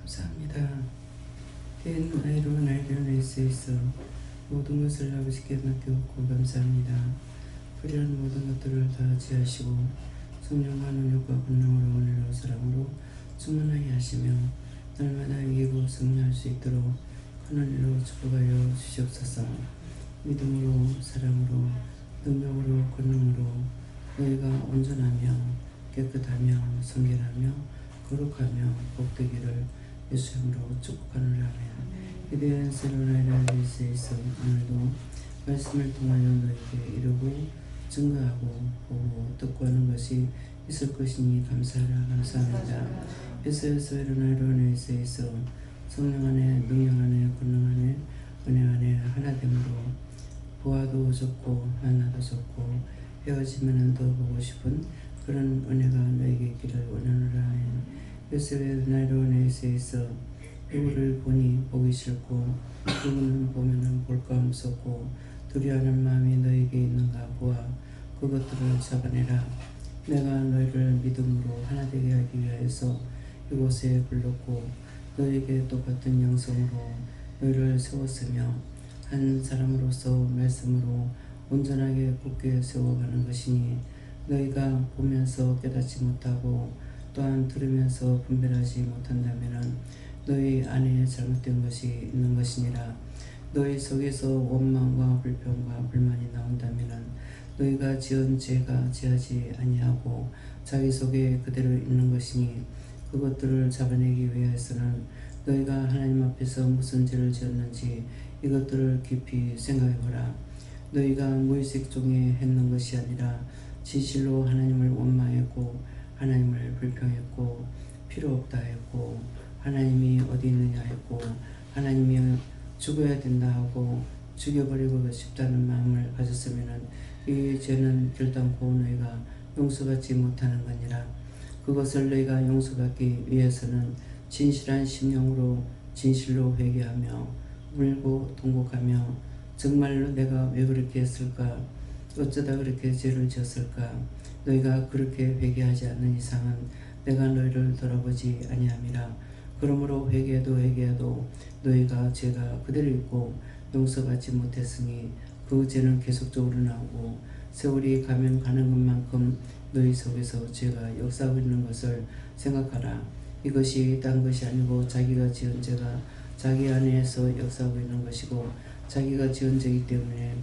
감사합니다. 된 아이로 나를 낼 수 있어 모든 것을 아버지께 맡겨놓고 감사합니다. 불의한 모든 것들을 다 지하시고 성령과 능력과 권능으로 오늘로 사랑으로 충만하게 하시며 날마다 이기고 승리할 수 있도록 하늘로 축복하여 주시옵소서. 믿음으로 사랑으로 능력으로 권능으로 너희가 온전하며 깨끗하며 성결하며 거룩하며 복되기를 예수님으로 축복하노라. 기대한 새로운 아이를 낼 수 있어 오늘도 말씀을 통하여 너희에게 이루고 증거하고 보고 듣고 하는 것이 있을 것이니 감사하라. 감사합니다. 예수에서 일어나 이루어낼 수 있어 성령 안에 능력 안에 권능 안에 은혜 안에 하나됨으로 보아도 좋고 만나도 좋고 헤어지면 더 보고 싶은 그런 은혜가 너에게 있기를 원하노라. 예수의 이루어낼 수 있어 누구를 보니 보기 싫고 누구는 보면은 볼까 무섭고 두려워하는 마음이 너에게 있는가 보아 그것들을 잡아내라. 내가 너희를 믿음으로 하나 되게 하기 위하여서 이곳에 불렀고 너에게 똑같은 영성으로 너희를 세웠으며 한 사람으로서 말씀으로 온전하게 굳게 세워가는 것이니 너희가 보면서 깨닫지 못하고 또한 들으면서 분별하지 못한다면 너희 안에 잘못된 것이 있는 것이니라. 너희 속에서 원망과 불평과 불만이 나온다면 너희가 지은 죄가 지하지 아니하고 자기 속에 그대로 있는 것이니 그것들을 잡아내기 위해서는 너희가 하나님 앞에서 무슨 죄를 지었는지 이것들을 깊이 생각해보라. 너희가 무의식 중에 했는 것이 아니라 진실로 하나님을 원망했고 하나님을 불평했고 필요 없다 했고 하나님이 어디 있느냐 했고 하나님이 죽어야 된다 하고 죽여버리고 싶다는 마음을 가졌으면 이 죄는 결단코 너희가 용서받지 못하는 거니라. 그것을 너희가 용서받기 위해서는 진실한 심령으로 진실로 회개하며 울고 통곡하며 정말로 내가 왜 그렇게 했을까 어쩌다 그렇게 죄를 지었을까 너희가 그렇게 회개하지 않는 이상은 내가 너희를 돌아보지 아니함이라. 그러므로 회개해도 너희가 죄가 그대로 있고 용서받지 못했으니 그 죄는 계속적으로 나오고 세월이 가면 가는 것만큼 너희 속에서 죄가 역사하고 있는 것을 생각하라. 이것이 딴 것이 아니고 자기가 지은 죄가 자기 안에서 역사하고 있는 것이고 자기가 지은 죄이기 때문에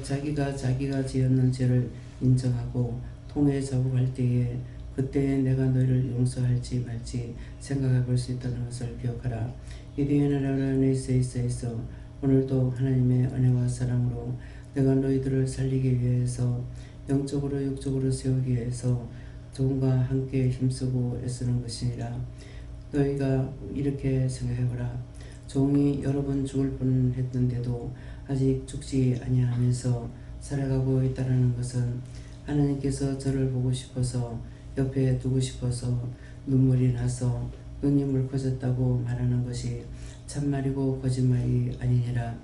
자기가 지었는 죄를 인정하고 통해 자복할 때에 그때에 내가 너희를 용서할지 말지 생각해 볼 수 있다는 것을 기억하라. 이디에는 아브라함의 있어 오늘도 하나님의 은혜와 사랑으로 내가 너희들을 살리기 위해서 영적으로 육적으로 세우기 위해서 종과 함께 힘쓰고 애쓰는 것이니라. 너희가 이렇게 생각해보라. 종이 여러 번 죽을 뻔했는데도 아직 죽지 아니하면서 살아가고 있다는 것은 하나님께서 저를 보고 싶어서 옆에 두고 싶어서 눈물이 나서 눈이 물커졌다고 말하는 것이 참말이고 거짓말이 아니니라.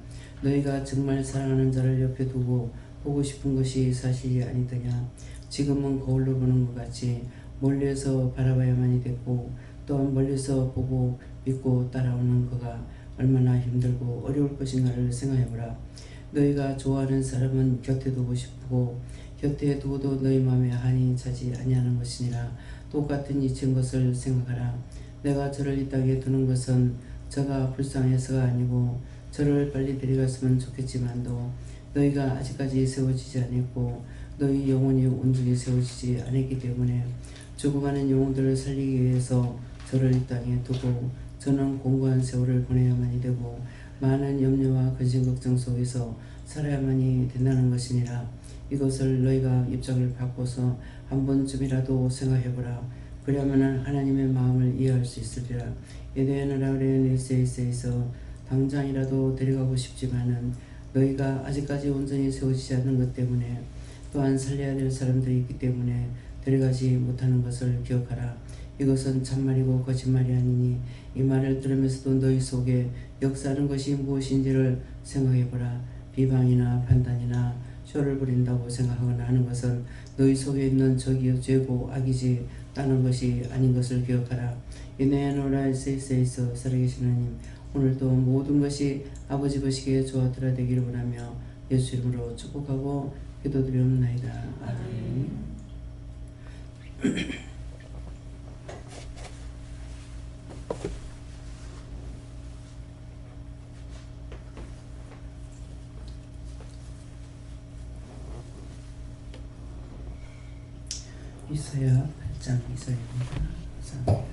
너희가 정말 사랑하는 자를 옆에 두고 보고 싶은 것이 사실이 아니더냐. 지금은 거울로 보는 것 같이 멀리서 바라봐야만이 됐고 또한 멀리서 보고 믿고 따라오는 거가 얼마나 힘들고 어려울 것인가를 생각해보라. 너희가 좋아하는 사람은 곁에 두고 싶고 곁에 두어도 너희 마음에 한이 차지 아니하는 것이니라. 똑같은 이치인 것을 생각하라. 내가 저를 이 땅에 두는 것은 저가 불쌍해서가 아니고 저를 빨리 데려갔으면 좋겠지만도 너희가 아직까지 세워지지 않았고 너희 영혼이 온전히 세워지지 않았기 때문에 죽어가는 영혼들을 살리기 위해서 저를 이 땅에 두고 저는 공고한 세월을 보내야만이 되고 많은 염려와 근심 걱정 속에서 살아야만이 된다는 것이니라. 이것을 너희가 입장을 바꿔서 한 번쯤이라도 생각해보라. 그러면 하나님의 마음을 이해할 수 있으리라. 에덴을 아브라함에서 당장이라도 데려가고 싶지만은 너희가 아직까지 온전히 세워지지 않는 것 때문에 또한 살려야 될 사람들이 있기 때문에 데려가지 못하는 것을 기억하라. 이것은 참말이고 거짓말이 아니니 이 말을 들으면서도 너희 속에 역사하는 것이 무엇인지를 생각해보라. 비방이나 판단이나 쇼를 부린다고 생각하거나 하는 것은 너희 속에 있는 적이 죄고 악이지 따는 것이 아닌 것을 기억하라. 이내 노라 에세이서 살아계신 하나님, 오늘도 모든 것이 아버지 보시기에 좋아더라 되기를 원하며 예수 이름으로 축복하고 기도드리옵나이다. 아멘. 이사야 8장 이사야입니다. 감사합니다.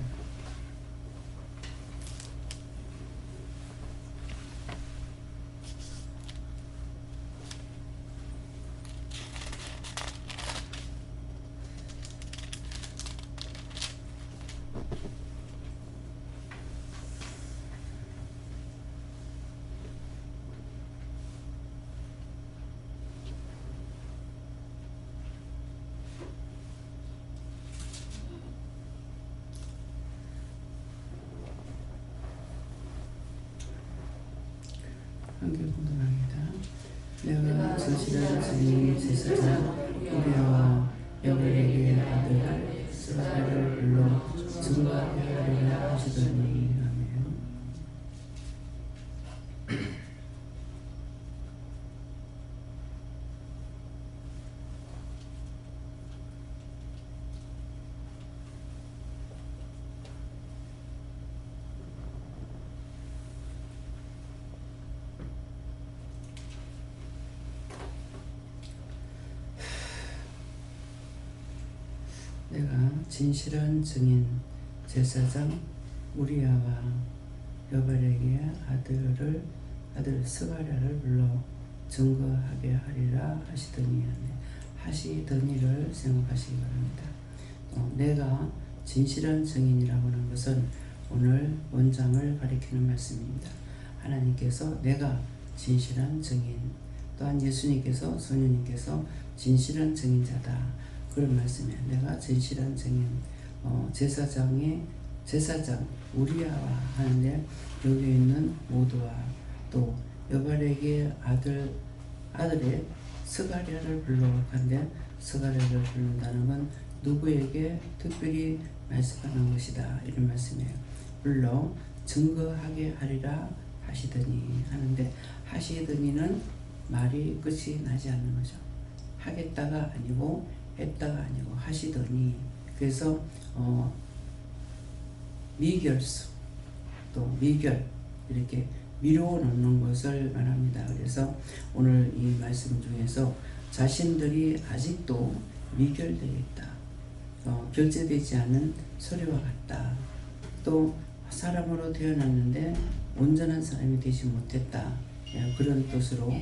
함께 공동합니다. 내가 진실한 주님 제사장 우리와 여호와의 아들 스가랴를 불러 증거하게 하리라 하시더니. 아멘. 내가 진실한 증인 제사장 우리야와 여발에게 아들 스가랴를 불러 증거하게 하리라 하시더니. 하시더니를 생각하시기 바랍니다. 내가 진실한 증인이라고 하는 것은 오늘 원장을 가리키는 말씀입니다. 하나님께서 내가 진실한 증인, 또한 예수님께서 성령님께서 진실한 증인자다, 그런 말씀이에요. 내가 진실한 증인, 제사장 우리야와 하는데 여기 있는 모두와 또 여발에게 아들의 스가랴를 불러 하는데 스가랴를 부른다는 건 누구에게 특별히 말씀하는 것이다, 이런 말씀이에요. 불러 증거하게 하리라 하시더니 하는데, 하시더니는 말이 끝이 나지 않는 거죠. 하겠다가 아니고 했다가 아니고 하시더니. 그래서 미결수 또 미결, 이렇게 미뤄놓는 것을 말합니다. 그래서 오늘 이 말씀 중에서 자신들이 아직도 미결되어 있다, 결제되지 않은 서류와 같다, 또 사람으로 태어났는데 온전한 사람이 되지 못했다, 그런 뜻으로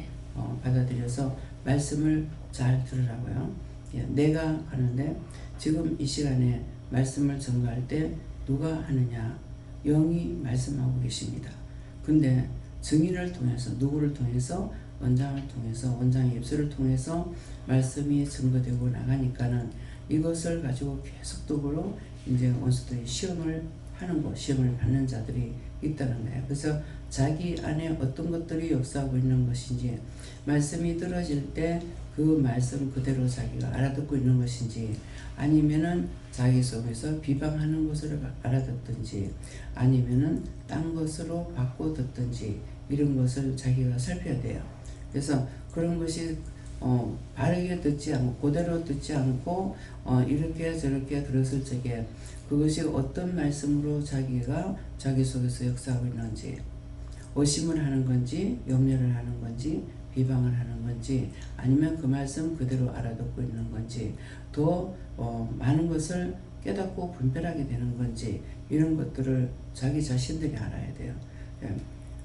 받아들여서 말씀을 잘 들으라고요. 내가 하는데 지금 이 시간에 말씀을 전가할 때 누가 하느냐? 영이 말씀하고 계십니다. 근데 증인을 통해서, 누구를 통해서? 원장을 통해서, 원장의 입술을 통해서 말씀이 증거되고 나가니까는 이것을 가지고 계속적으로 이제 원수들이 시험을 하는 것, 시험을 받는 자들이 있다는 거예요. 그래서 자기 안에 어떤 것들이 역사하고 있는 것인지, 말씀이 떨어질 때 그 말씀 그대로 자기가 알아듣고 있는 것인지, 아니면은 자기 속에서 비방하는 것을 알아듣든지, 아니면은 딴 것으로 바꿔 듣든지, 이런 것을 자기가 살펴야 돼요. 그래서 그런 것이 바르게 듣지 않고, 그대로 듣지 않고 이렇게 저렇게 들었을 적에 그것이 어떤 말씀으로 자기가 자기 속에서 역사하고 있는지, 의심을 하는 건지, 염려를 하는 건지, 비방을 하는 건지, 아니면 그 말씀 그대로 알아듣고 있는 건지, 더 많은 것을 깨닫고 분별하게 되는 건지, 이런 것들을 자기 자신들이 알아야 돼요.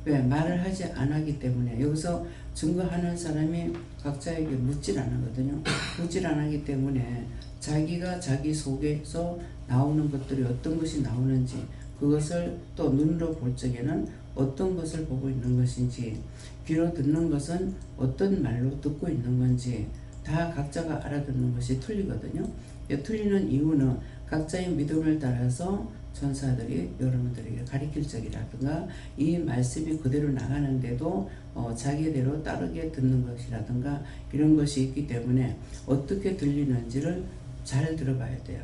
왜? 말을 하지 않았기 때문에. 여기서 증거하는 사람이 각자에게 묻질 않거든요. 묻질 않기 때문에 자기가 자기 속에서 나오는 것들이 어떤 것이 나오는지, 그것을 또 눈으로 볼 적에는 어떤 것을 보고 있는 것인지, 귀로 듣는 것은 어떤 말로 듣고 있는 건지, 다 각자가 알아듣는 것이 틀리거든요. 틀리는 이유는 각자의 믿음을 따라서 전사들이 여러분들에게 가르칠 적이라든가, 이 말씀이 그대로 나가는데도 자기대로 따르게 듣는 것이라든가, 이런 것이 있기 때문에 어떻게 들리는지를 잘 들어봐야 돼요.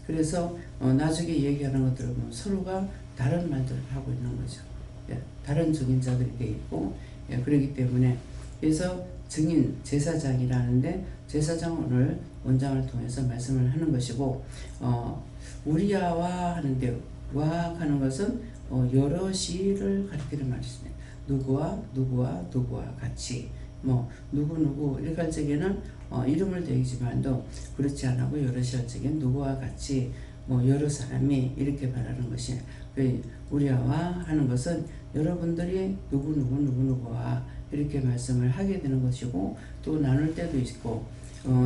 그래서 나중에 얘기하는 것들을 보면 서로가 다른 말들을 하고 있는 거죠. 예, 다른 증인자들이 돼 있고, 예, 그렇기 때문에 그래서 증인 제사장이라는데 제사장은 오늘 원장을 통해서 말씀을 하는 것이고, 우리야와 하는데 와 하는 것은 여럿이를 가리키는 말이죠. 누구와 같이 뭐 누구 이렇게 할 적에는 이름을 대기지만도 그렇지 않고 여럿이 할 적엔 누구와 같이 뭐 여러 사람이 이렇게 말하는 것이 우리와 하는 것은 여러분들이 누구와 이렇게 말씀을 하게 되는 것이고 또 나눌 때도 있고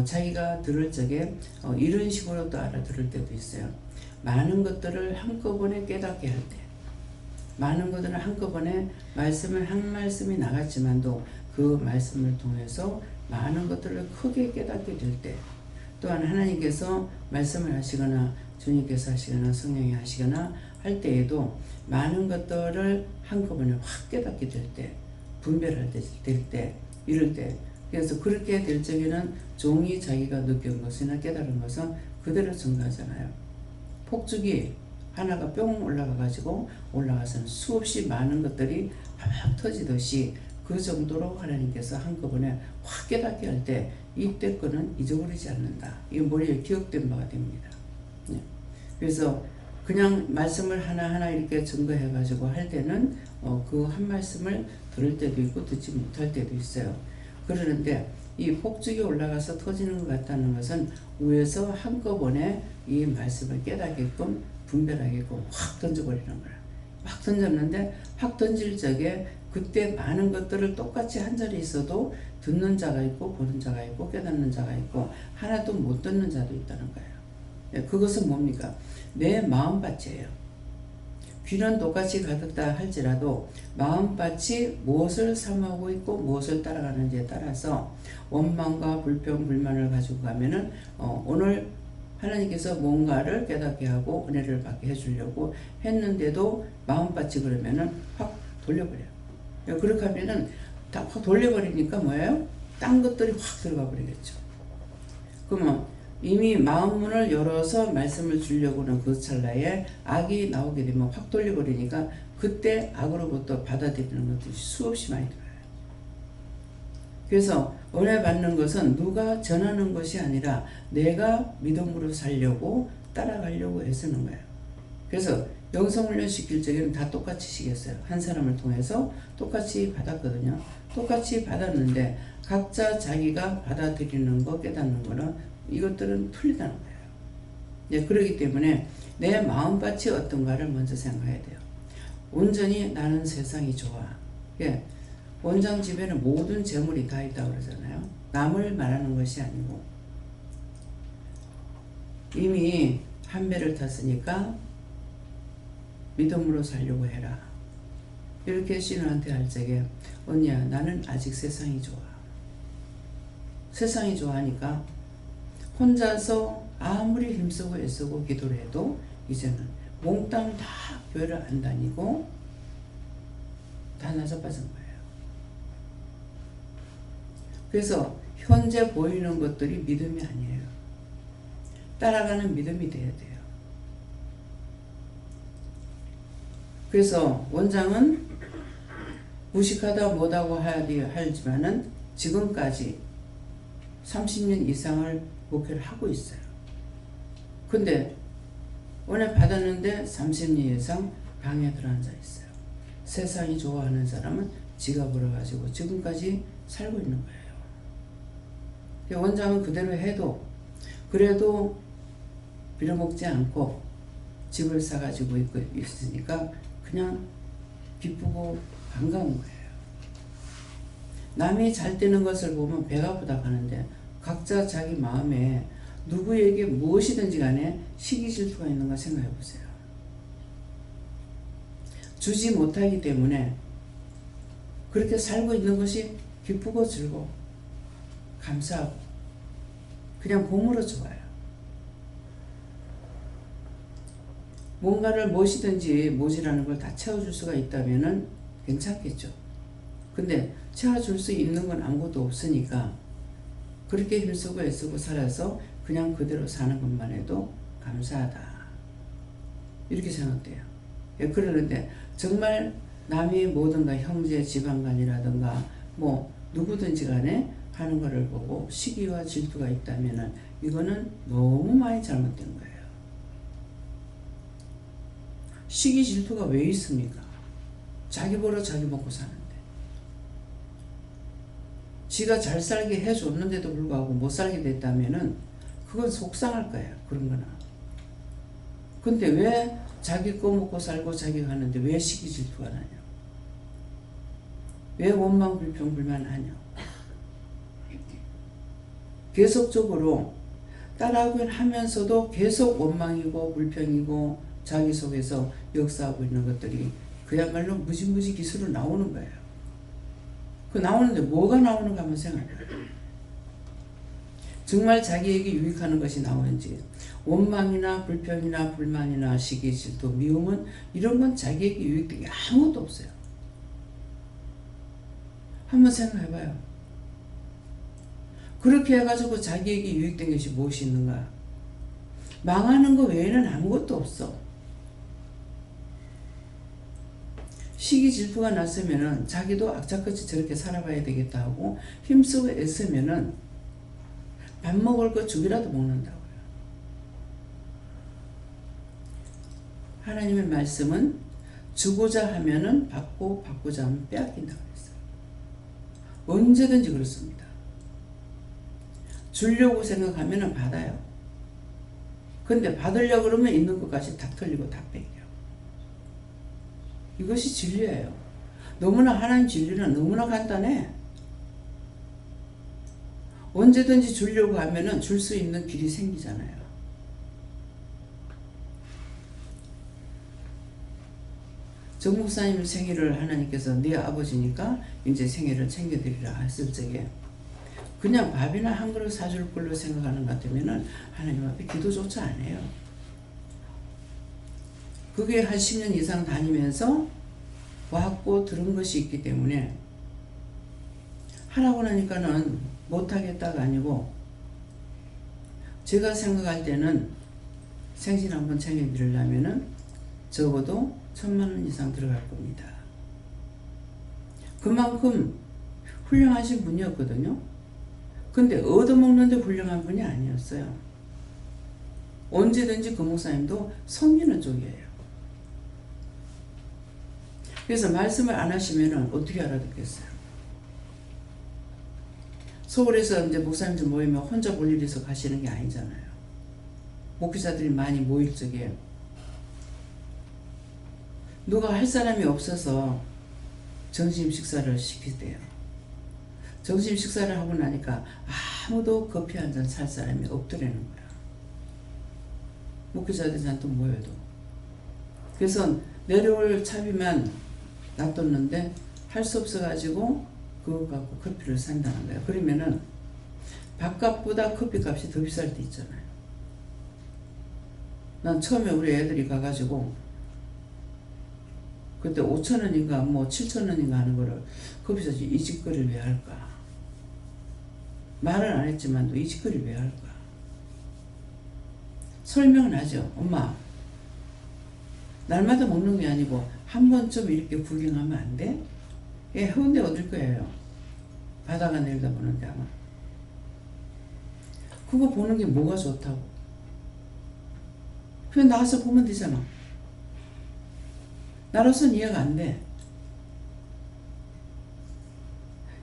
자기가 들을 적에 이런 식으로 또 알아들을 때도 있어요. 많은 것들을 한꺼번에 깨닫게 할 때 많은 것들을 한꺼번에 말씀을 한 말씀이 나갔지만도 그 말씀을 통해서 많은 것들을 크게 깨닫게 될 때 또한 하나님께서 말씀을 하시거나 주님께서 하시거나 성령이 하시거나 할 때에도 많은 것들을 한꺼번에 확 깨닫게 될 때 분별할 때 이럴 때 그래서 그렇게 될 적에는 종이 자기가 느낀 것이나 깨달은 것은 그대로 증거하잖아요. 폭죽이 하나가 뿅 올라가서는 수없이 많은 것들이 막 터지듯이 그 정도로 하나님께서 한꺼번에 확 깨닫게 할 때 이때 거는 잊어버리지 않는다. 이거 머리에 기억된 바가 됩니다. 네. 그래서 그냥 말씀을 하나하나 이렇게 증거해가지고 할 때는 그 한 말씀을 들을 때도 있고 듣지 못할 때도 있어요. 그러는데 이 폭죽이 올라가서 터지는 것 같다는 것은 위에서 한꺼번에 이 말씀을 깨닫게끔 분별하게끔 확 던져버리는 거야. 확 던졌는데 확 던질 적에 그때 많은 것들을 똑같이 한 자리에 있어도 듣는 자가 있고 보는 자가 있고 깨닫는 자가 있고 하나도 못 듣는 자도 있다는 거예요. 그것은 뭡니까? 내 마음밭이에요. 귀는 똑같이 가득다 할지라도 마음밭이 무엇을 삼하고 있고 무엇을 따라가는지에 따라서 원망과 불평, 불만을 가지고 가면은 오늘 하나님께서 뭔가를 깨닫게 하고 은혜를 받게 해주려고 했는데도 마음밭이 그러면은 확 돌려버려요. 그렇게 하면은 다 확 돌려버리니까 뭐예요? 딴 것들이 확 들어가 버리겠죠. 그러면 이미 마음문을 열어서 말씀을 주려고는 그 찰나에 악이 나오게 되면 확 돌려버리니까 그때 악으로부터 받아들이는 것들이 수없이 많이 들어요. 그래서 은혜 받는 것은 누가 전하는 것이 아니라 내가 믿음으로 살려고 따라가려고 애쓰는 거예요. 그래서 영성훈련 시킬 적에는 다 똑같이 시켰어요. 한 사람을 통해서 똑같이 받았거든요. 똑같이 받았는데 각자 자기가 받아들이는 거 깨닫는 거는 이것들은 틀리다는 거예요. 네, 그렇기 때문에 내 마음밭이 어떤가를 먼저 생각해야 돼요. 온전히 나는 세상이 좋아. 예, 원장 집에는 모든 재물이 다 있다고 그러잖아요. 남을 말하는 것이 아니고 이미 한 배를 탔으니까 믿음으로 살려고 해라. 이렇게 신우한테 할 적에 언니야 나는 아직 세상이 좋아. 세상이 좋아하니까 혼자서 아무리 힘쓰고 애쓰고 기도를 해도 이제는 몽땅 다 교회를 안 다니고 다 나자빠진 거예요. 그래서 현재 보이는 것들이 믿음이 아니에요. 따라가는 믿음이 돼야 돼요. 그래서 원장은 무식하다 못하고 하지만은 지금까지 30년 이상을 목회를 하고 있어요. 근데 은혜 받았는데 30년 이상 방에 들어앉아 있어요. 세상이 좋아하는 사람은 지가 벌어가지고 지금까지 살고 있는 거예요. 원장은 그대로 해도 그래도 빌어먹지 않고 집을 사가지고 있으니까 그냥 기쁘고 반가운 거예요. 남이 잘 되는 것을 보면 배가 부닥하는데 각자 자기 마음에 누구에게 무엇이든지 간에 시기 질투가 있는가 생각해 보세요. 주지 못하기 때문에 그렇게 살고 있는 것이 기쁘고 즐거워 감사하고 그냥 봄으로 좋아요. 뭔가를 무엇이든지 모자라는 걸 다 채워줄 수가 있다면 괜찮겠죠. 근데 채워줄 수 있는 건 아무것도 없으니까 그렇게 힘쓰고 애쓰고 살아서 그냥 그대로 사는 것만 해도 감사하다. 이렇게 생각돼요. 예, 그러는데 정말 남이 뭐든가 형제 지방간이라든가 뭐 누구든지 간에 하는 거를 보고 시기와 질투가 있다면은 이거는 너무 많이 잘못된 거예요. 시기 질투가 왜 있습니까? 자기 벌어 자기 먹고 사는데. 지가 잘 살게 해줬는데도 불구하고 못 살게 됐다면은 그건 속상할 거예요. 그런 거는. 근데 왜 자기 거 먹고 살고 자기가 하는데 왜 시기 질투가 나냐? 왜 원망 불평 불만하냐? 계속적으로 따라하고 하면서도 계속 원망이고 불평이고 자기 속에서 역사하고 있는 것들이 그야말로 무지무지 기술로 나오는 거예요. 그 나오는데 뭐가 나오는가 한번 생각해요. 정말 자기에게 유익하는 것이 나오는지. 원망이나 불평이나 불만이나 시기 질투 미움은 이런 건 자기에게 유익된 게 아무것도 없어요. 한번 생각해봐요. 그렇게 해가지고 자기에게 유익된 것이 무엇이 있는가? 망하는 거 외에는 아무것도 없어. 시기 질투가 났으면은 자기도 악착같이 저렇게 살아봐야 되겠다 하고 힘쓰고 애쓰면은 밥 먹을 거 죽이라도 먹는다고요. 하나님의 말씀은 주고자 하면은 받고 받고자 하면 빼앗긴다고 했어요. 언제든지 그렇습니다. 주려고 생각하면은 받아요. 근데 받으려고 그러면 있는 것까지 다 털리고 다 뺏겨. 이것이 진리예요. 너무나 하나님 진리는 너무나 간단해. 언제든지 주려고 하면은 줄 수 있는 길이 생기잖아요. 정 목사님 생일을 하나님께서 네 아버지니까 이제 생일을 챙겨드리라 했을 적에 그냥 밥이나 한 그릇 사줄 걸로 생각하는 것 같으면은 하나님 앞에 기도조차 안 해요. 그게 한 10년 이상 다니면서 봤고 들은 것이 있기 때문에 하라고 하니까는 못하겠다가 아니고 제가 생각할 때는 생신 한번 챙겨드리려면은 적어도 1,000만 원 이상 들어갈 겁니다. 그만큼 훌륭하신 분이었거든요. 근데 얻어먹는데 훌륭한 분이 아니었어요. 언제든지 그 목사님도 섬기는 쪽이에요. 그래서 말씀을 안 하시면은 어떻게 알아듣겠어요? 서울에서 이제 목사님들 모이면 혼자 볼 일이 있어 가시는 게 아니잖아요. 목회자들이 많이 모일 적에 누가 할 사람이 없어서 점심 식사를 시키대요. 점심 식사를 하고 나니까 아무도 커피 한 잔 살 사람이 없더라는 거야. 목회자들한테 모여도. 그래서 내려올 차비만 놔뒀는데 할 수 없어가지고 그거 갖고 커피를 산다는 거야. 그러면은 밥값보다 커피값이 더 비쌀 때 있잖아요. 난 처음에 우리 애들이 가가지고 그때 5,000원인가 뭐 7,000원인가 하는 거를 거기서 이 짓거리를 왜 할까? 말은 안 했지만도 이 짓거리를 왜 할까? 설명은 하죠. 엄마, 날마다 먹는 게 아니고 한 번쯤 이렇게 구경하면 안 돼? 예, 해운대 어딜 거예요? 바다가 내려다보는데 아마. 그거 보는 게 뭐가 좋다고? 그냥 나가서 보면 되잖아. 나로서는 이해가 안 돼.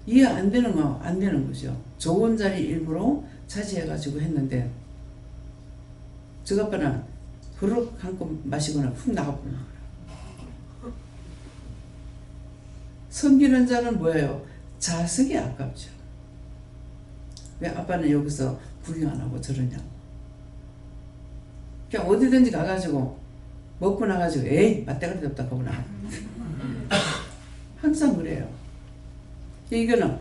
이해 안 되는 거, 안 되는 거죠. 좋은 자리 일부러 차지해가지고 했는데, 저 아빠는 그릇 한 컵 마시거나 훅 나가버리는 거야. 섬기는 자는 뭐예요? 자석이 아깝죠. 왜 아빠는 여기서 구경 안 하고 저러냐고. 그냥 어디든지 가가지고 먹고 나가지고 에이 맞대가리 없다 하고 나가. 항상 그래요. 이거는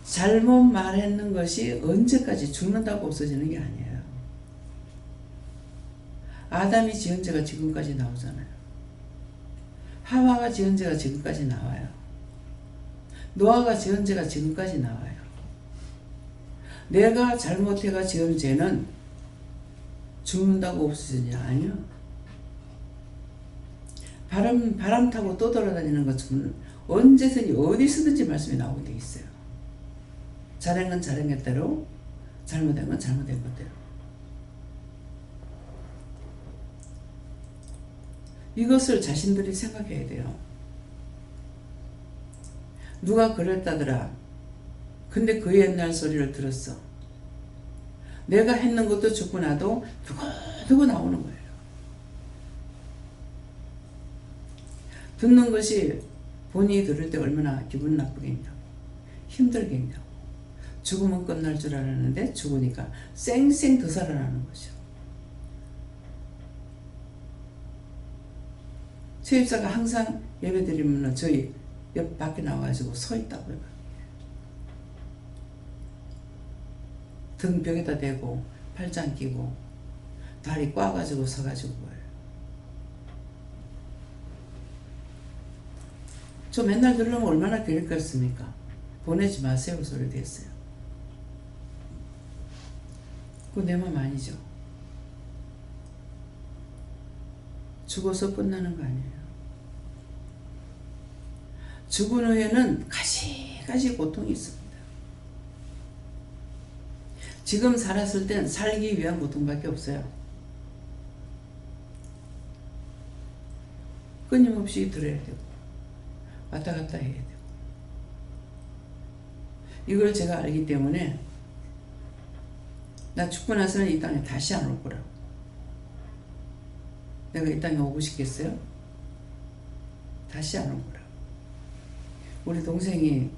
잘못 말했는 것이 언제까지 죽는다고 없어지는 게 아니에요. 아담이 지은 죄가 지금까지 나오잖아요. 하와가 지은 죄가 지금까지 나와요. 노아가 지은 죄가 지금까지 나와요. 내가 잘못해가 지은 죄는 죽는다고 없어지냐? 아니요. 바람 타고 또 돌아다니는 것처럼 언제든지 어디서든지 말씀이 나오게 돼 있어요. 잘한 건 잘한 것대로, 잘못한 건 잘못된 것대로. 이것을 자신들이 생각해야 돼요. 누가 그랬다더라. 근데 그 옛날 소리를 들었어. 내가 했는 것도 죽고 나도 두고두고 나오는 거예요. 듣는 것이 본인이 들을 때 얼마나 기분 나쁘겠냐고, 힘들겠냐고. 죽으면 끝날 줄 알았는데 죽으니까 쌩쌩 더 살아나는 거죠. 최입사가 항상 예배 드리면 저희 옆 밖에 나와가지고 서 있다고요. 등 벽에다 대고 팔짱 끼고 다리 꽈가지고 서가지고 거예요. 저 맨날 들으면 얼마나 괴롭겠습니까? 보내지 마세요 소리 됐어요. 그거 내 맘 아니죠. 죽어서 끝나는 거 아니에요. 죽은 후에는 가시가시 고통이 있습니다. 지금 살았을 땐 살기 위한 고통밖에 없어요. 끊임없이 들어야 되고 왔다 갔다 해야 되고. 이걸 제가 알기 때문에 나 죽고 나서는 이 땅에 다시 안 올 거라고. 내가 이 땅에 오고 싶겠어요? 다시 안 올 거라고. 우리 동생이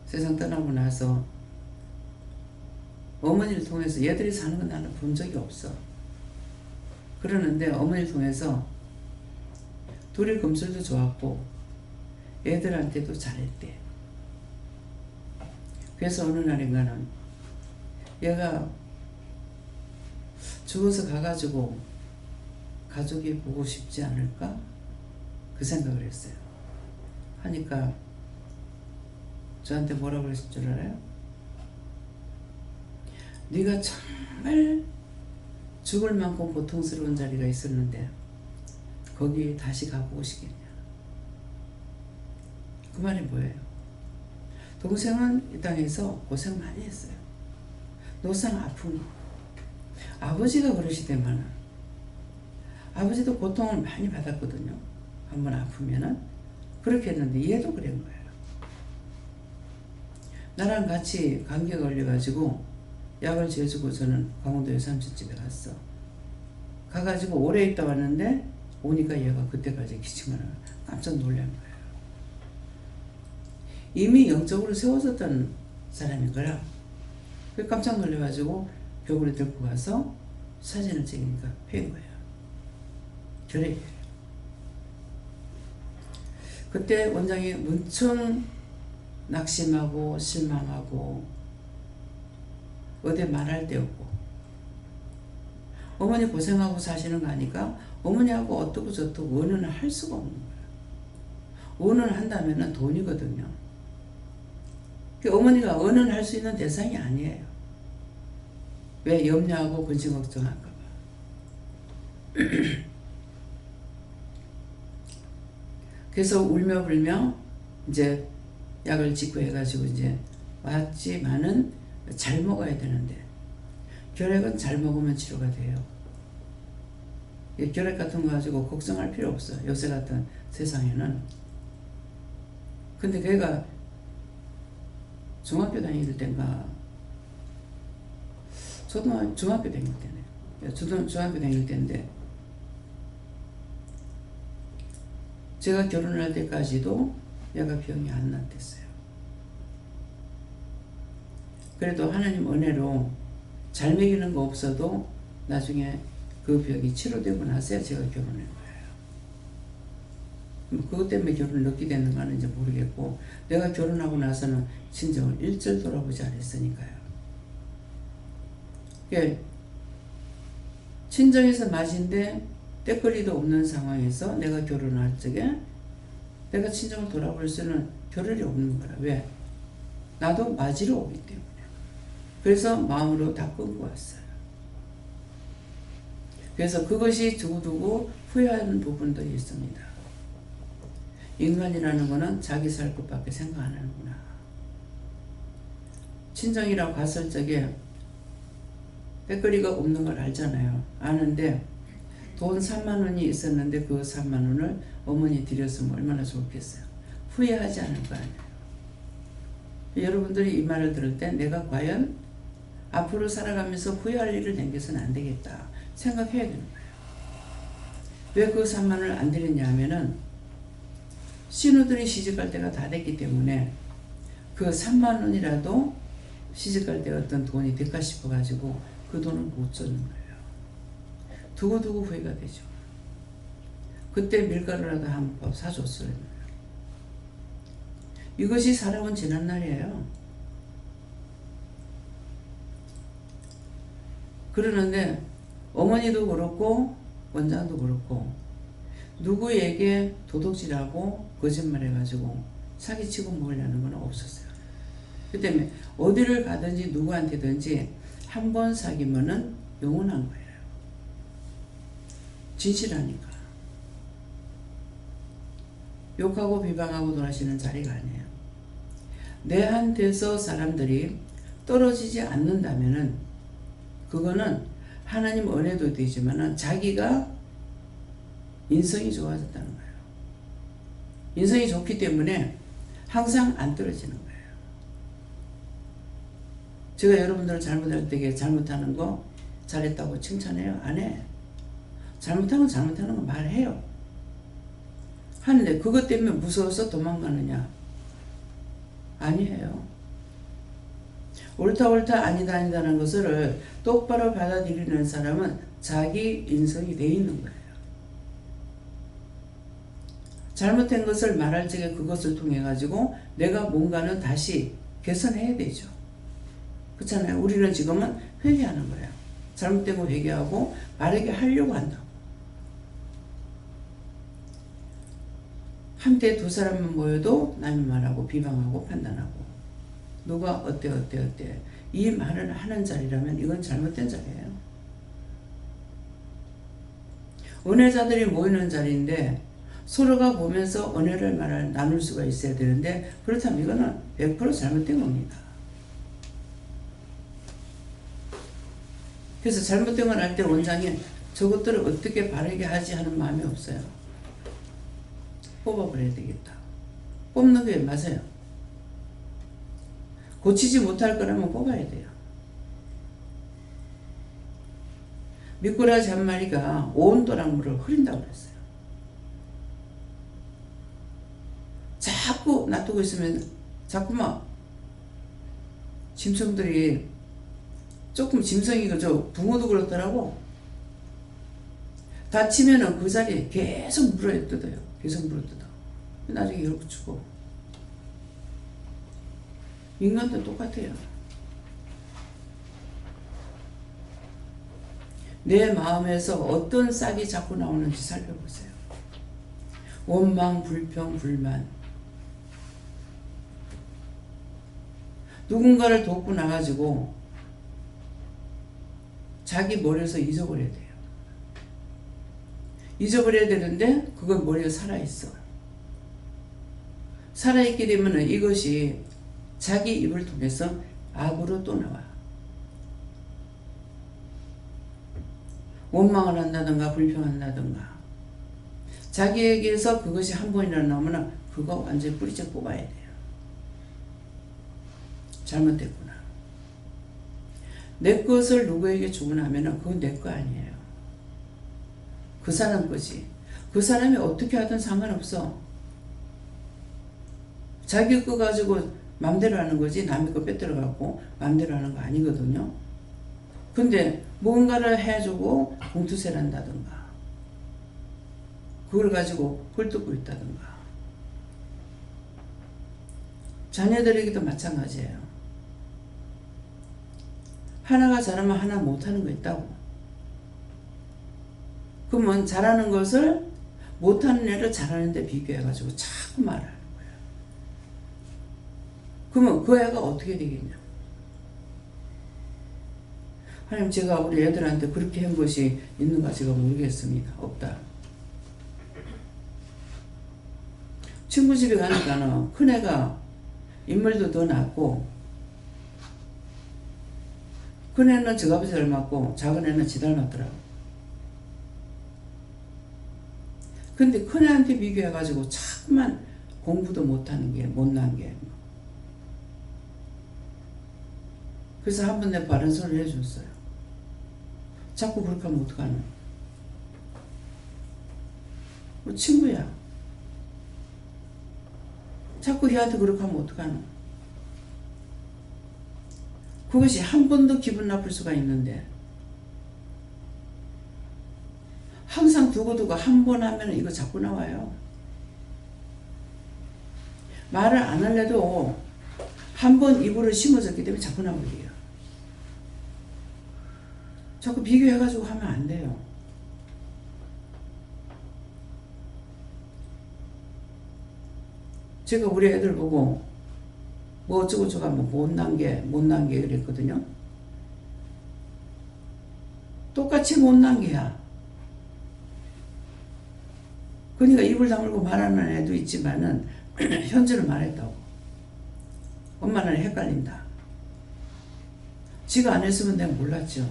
세상 떠나고 나서 어머니를 통해서 얘들이 사는 건 나는 본 적이 없어. 그러는데 어머니를 통해서 둘이 금술도 좋았고 애들한테도 잘했대. 그래서 어느 날인가는 얘가 죽어서 가가지고 가족이 보고 싶지 않을까? 그 생각을 했어요. 하니까 저한테 뭐라고 그랬을 줄 알아요? 네가 정말 죽을 만큼 고통스러운 자리가 있었는데 거기 다시 가보고 싶겠냐? 그 말이 뭐예요? 동생은 이 땅에서 고생 많이 했어요. 노상 아픈 거. 아버지가 그러시대만은 아버지도 고통을 많이 받았거든요. 한번 아프면은 그렇게 했는데 얘도 그런 거예요. 나랑 같이 감기가 걸려가지고 약을 재주고 저는 강원도 삼촌집에 갔어. 가가지고 오래 있다 왔는데 오니까 얘가 그때까지 기침을 하고 깜짝 놀란 거예요. 이미 영적으로 세워졌던 사람인 거라. 깜짝 놀래가지고 벽으로 들고 가서 사진을 찍으니까 폐인 거예요. 결핵이에요. 그때 원장이 무척 낙심하고 실망하고 어디 말할 데 없고 어머니 고생하고 사시는 거 아니까 어머니하고 어떻고 저떻고 원언을 할 수가 없는 거예요. 원언을 한다면 돈이거든요. 어머니가 언언할 수 있는 대상이 아니에요. 왜? 염려하고 근심 걱정할까 봐. 그래서 울며 불며 이제 약을 짓고 해가지고 이제 왔지만은 잘 먹어야 되는데 결핵은 잘 먹으면 치료가 돼요. 결핵 같은 거 가지고 걱정할 필요 없어. 요새 같은 세상에는. 근데 걔가 중학교 다닐 때인가 중학교 다닐 때네. 중학교 다닐 때인데 제가 결혼할 때까지도 얘가 병이 안 낫댔어요. 그래도 하나님 은혜로 잘 먹이는 거 없어도 나중에 그 병이 치료되고 나서야 제가 결혼한 거예요. 그것 때문에 결혼을 늦게 됐는가는 이제 모르겠고 내가 결혼하고 나서는 친정을 일절 돌아보지 않았으니까요. 친정에서 맞인데 때거리도 없는 상황에서 내가 결혼할 적에 내가 친정을 돌아볼 수는 겨를이 없는 거라. 왜? 나도 맞으러 오기 때문에. 그래서 마음으로 다 끊고 왔어요. 그래서 그것이 두고두고 후회하는 부분도 있습니다. 인간이라는 것은 자기 살 것밖에 생각 안 하는구나. 친정이라고 갔을 적에 백거리가 없는 걸 알잖아요. 아는데 돈 3만 원이 있었는데 그 3만 원을 어머니 드렸으면 얼마나 좋겠어요. 후회하지 않을 거 아니에요. 여러분들이 이 말을 들을 때 내가 과연 앞으로 살아가면서 후회할 일을 남겨서는 안 되겠다 생각해야 되는 거예요. 왜 그 3만 원을 안 드렸냐 하면은 신우들이 시집갈 때가 다 됐기 때문에 그 3만 원이라도 시집갈 때 어떤 돈이 될까 싶어가지고 그 돈을 못 줬는 거예요. 두고두고 후회가 되죠. 그때 밀가루라도 한 번 사줬어요. 이것이 살아온 지난날이에요. 그러는데 어머니도 그렇고 원장도 그렇고 누구에게 도둑질하고 거짓말해가지고 사기치고 먹으려는 건 없었어요. 그 때문에 어디를 가든지 누구한테든지 한 번 사귀면은 영원한 거예요. 진실하니까. 욕하고 비방하고 돌아시는 자리가 아니에요. 내한테서 사람들이 떨어지지 않는다면은 그거는 하나님 은혜도 되지만은 자기가 인성이 좋아졌다는 거예요. 인성이 좋기 때문에 항상 안 떨어지는 거예요. 제가 여러분들 잘못할 때 잘못하는 거 잘했다고 칭찬해요? 안 해. 잘못하면 잘못하는 거 말해요. 하는데 그것 때문에 무서워서 도망가느냐? 아니에요. 옳다 아니다 아니다라는 것을 똑바로 받아들이는 사람은 자기 인성이 돼 있는 거예요. 잘못된 것을 말할 적에 그것을 통해 가지고 내가 뭔가는 다시 개선해야 되죠. 그렇잖아요. 우리는 지금은 회개하는 거예요. 잘못된 거 회개하고 바르게 하려고 한다고. 한때 두 사람만 모여도 남의 말하고 비방하고 판단하고 누가 어때 이 말을 하는 자리라면 이건 잘못된 자리예요. 은혜자들이 모이는 자리인데 서로가 보면서 은혜를 나눌 수가 있어야 되는데 그렇다면 이거는 100% 잘못된 겁니다. 그래서 잘못된 걸 할 때 원장이 저것들을 어떻게 바르게 하지 하는 마음이 없어요. 뽑아버려야 되겠다. 뽑는 게 맞아요. 고치지 못할 거라면 뽑아야 돼요. 미꾸라지 한 마리가 온 도랑물을 흐린다고 그랬어요. 자꾸 놔두고 있으면 자꾸만 짐승들이 조금 짐승이 붕어도 그렇더라고. 다치면은 그 자리에 계속 물어 뜯어요. 계속 물어 뜯어. 나중에 이렇게 죽어. 인간도 똑같아요. 내 마음에서 어떤 싹이 자꾸 나오는지 살펴보세요. 원망, 불평, 불만. 누군가를 돕고 나가지고 자기 머리에서 잊어버려야 돼요. 잊어버려야 되는데 그건 머리가 살아있어. 살아있게 되면 이것이 자기 입을 통해서 악으로 또 나와. 원망을 한다든가 불평한다든가 자기에게서 그것이 한 번이라도 나오면 그거 완전히 뿌리째 뽑아야 돼요. 잘못됐구나. 내 것을 누구에게 주고 나면 그건 내 거 아니에요. 그 사람 거지. 그 사람이 어떻게 하든 상관없어. 자기 거 가지고 맘대로 하는 거지 남의 거 빼들어갖고 맘대로 하는 거 아니거든요. 근데 뭔가를 해주고 공투세를 한다든가 그걸 가지고 헐뜯고 있다든가 자녀들에게도 마찬가지예요. 하나가 잘하면 하나 못하는 거 있다고. 그러면 잘하는 것을 못하는 애를 잘하는 데 비교해가지고 자꾸 말하는 거예요. 그러면 그 애가 어떻게 되겠냐. 하나님, 제가 우리 애들한테 그렇게 한 것이 있는가 제가 모르겠습니다. 없다. 친구 집에 가니까는 큰애가 인물도 더 낫고, 큰애는 저 아버지 닮았고 작은 애는 지 닮았더라고. 근데 큰애한테 비교해가지고 자꾸만 공부도 못하는 게 못난 게. 그래서 한 번 내 바른 소리를 해줬어요. 자꾸 그렇게 하면 어떡하노? 뭐 친구야. 자꾸 걔한테 그렇게 하면 어떡하노? 그것이 한 번도 기분 나쁠 수가 있는데, 항상 두고두고 한 번 하면 이거 자꾸 나와요. 말을 안 할래도 한 번 입으로 심어졌기 때문에 자꾸 나오게요. 자꾸 비교해가지고 하면 안 돼요. 제가 우리 애들 보고 뭐 어쩌고저쩌고 하면 못난 게 그랬거든요. 똑같이 못난 게야. 그러니까 입을 다물고 말하는 애도 있지만은 현재를 말했다고. 엄마는 헷갈린다. 지가 안 했으면 내가 몰랐죠.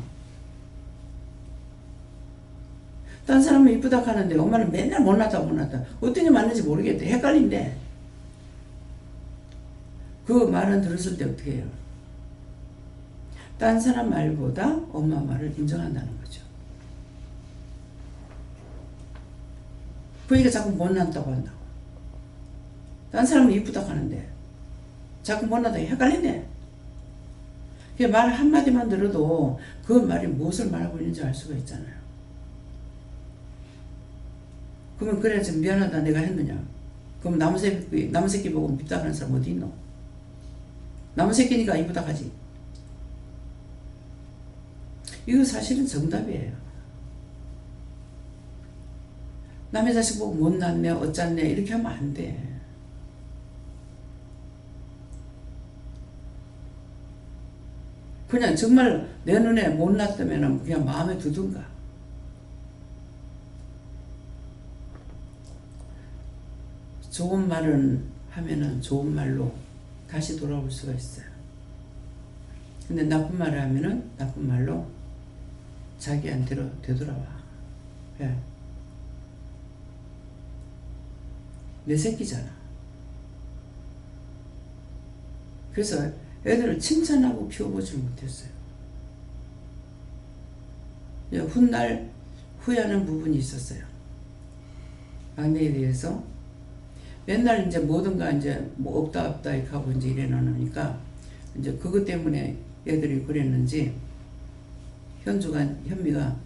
딴 사람은 이쁘다 하는데 엄마는 맨날 못났다. 어떤 게 맞는지 모르겠대. 헷갈린대. 그 말은 들었을 때 어떻게 해요? 딴 사람 말보다 엄마 말을 인정한다는 거죠. 그러니까 자꾸 못났다고 한다고. 딴 사람은 이쁘다 하는데 자꾸 못났다고 헷갈린대. 말 한마디만 들어도 그 말이 무엇을 말하고 있는지 알 수가 있잖아요. 그러면 그래 좀 미안하다 내가 했느냐. 그럼 남의 새끼 보고 밉다 하는 사람 어디 있노? 남의 새끼니까 이쁘다 하지. 이거 사실은 정답이에요. 남의 자식 보고 못났네 어쩌네 이렇게 하면 안 돼. 그냥 정말 내 눈에 못났다면 그냥 마음에 두든가. 좋은 말은 하면은 좋은 말로 다시 돌아올 수가 있어요. 근데 나쁜 말을 하면은 나쁜 말로 자기한테로 되돌아와. 왜? 내 새끼잖아. 그래서 애들을 칭찬하고 키워보지 못했어요. 훗날 후회하는 부분이 있었어요. 막내에 대해서 맨날 이제 뭐든가 이제 뭐 없다 이렇게 하고 이제 이래 놓으니까 이제 그것 때문에 애들이 그랬는지 현미가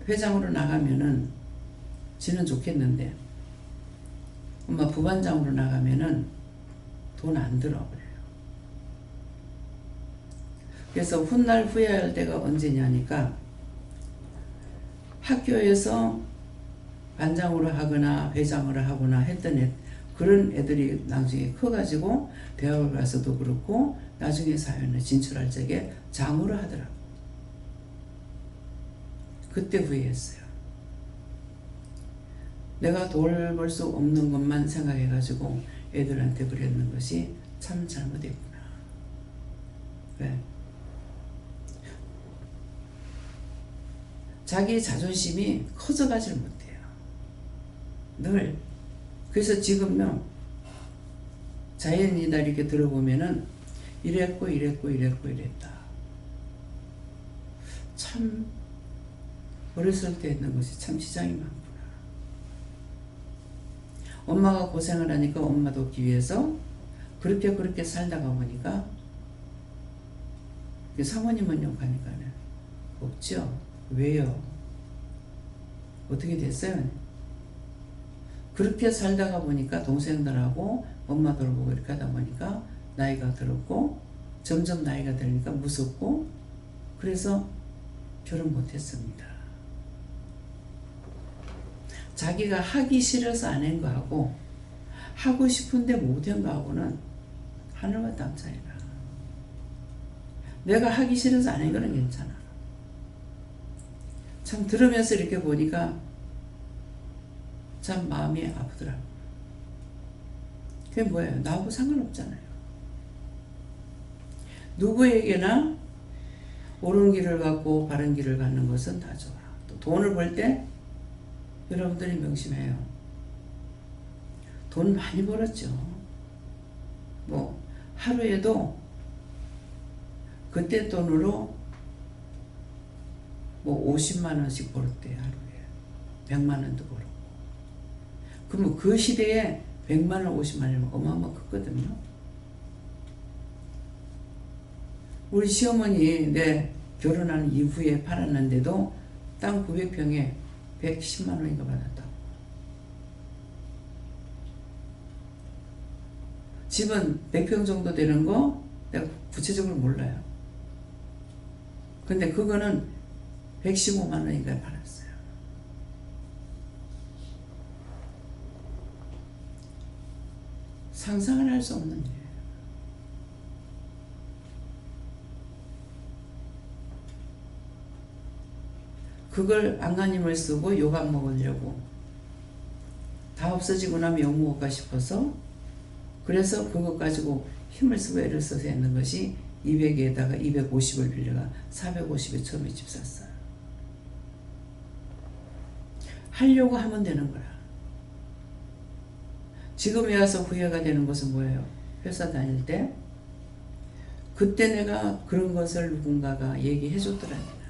회장으로 나가면은 지는 좋겠는데 엄마 부반장으로 나가면은 돈 안 들어 그래요. 그래서 훗날 후회할 때가 언제냐니까 학교에서 반장으로 하거나 회장으로 하거나 했던 그런 애들이 나중에 커가지고 대학을 가서도 그렇고 나중에 사회에 진출할 적에 장으로 하더라고. 그때 후회했어요. 내가 돈 벌 수 없는 것만 생각해가지고 애들한테 그랬는 것이 참 잘못했구나. 왜? 자기 자존심이 커져가질 못해요. 늘. 그래서 지금요 자연이다 이렇게 들어보면은 이랬고 이랬다. 참 어렸을 때 했는 것이 참 지장이 많구나. 엄마가 고생을 하니까 엄마 돕기 위해서 그렇게 살다가 보니까 사모님은 욕하니까는 없죠. 왜요? 어떻게 됐어요? 그렇게 살다가 보니까 동생들하고 엄마 돌보고 이렇게 하다 보니까 나이가 들었고 점점 나이가 들으니까 무섭고 그래서 결혼 못했습니다. 자기가 하기 싫어서 안 한 거하고 하고 싶은데 못한 거하고는 하늘과 땅 차이라. 내가 하기 싫어서 안 하는 거는 괜찮아. 참 들으면서 이렇게 보니까 참 마음이 아프더라고. 그게 뭐예요? 나하고 상관없잖아요. 누구에게나 옳은 길을 갖고 바른 길을 갖는 것은 다 좋아. 또 돈을 벌 때 여러분들이 명심해요. 돈 많이 벌었죠. 뭐 하루에도 그때 돈으로 뭐 50만 원씩 벌었대요. 하루에 100만 원도 벌었고. 그러면 그 시대에 100만 원 50만 원이면 어마어마 크거든요. 우리 시어머니 내 결혼한 이후에 팔았는데도 땅 900평에 110만 원인가 받았다고. 집은 100평 정도 되는 거 내가 구체적으로 몰라요. 근데 그거는 115만 원인가 팔았어요. 상상을 할 수 없는 일이에요. 그걸 안간힘을 쓰고 욕안 먹으려고 다 없어지고 나면 욕 먹을까 싶어서 그래서 그것 가지고 힘을 쓰고 애를 써서 했는 것이 200에다가 250을 빌려가 450에 처음에 집 샀어요. 하려고 하면 되는 거야. 지금에 와서 후회가 되는 것은 뭐예요? 회사 다닐 때 그때 내가 그런 것을 누군가가 얘기해 줬더라면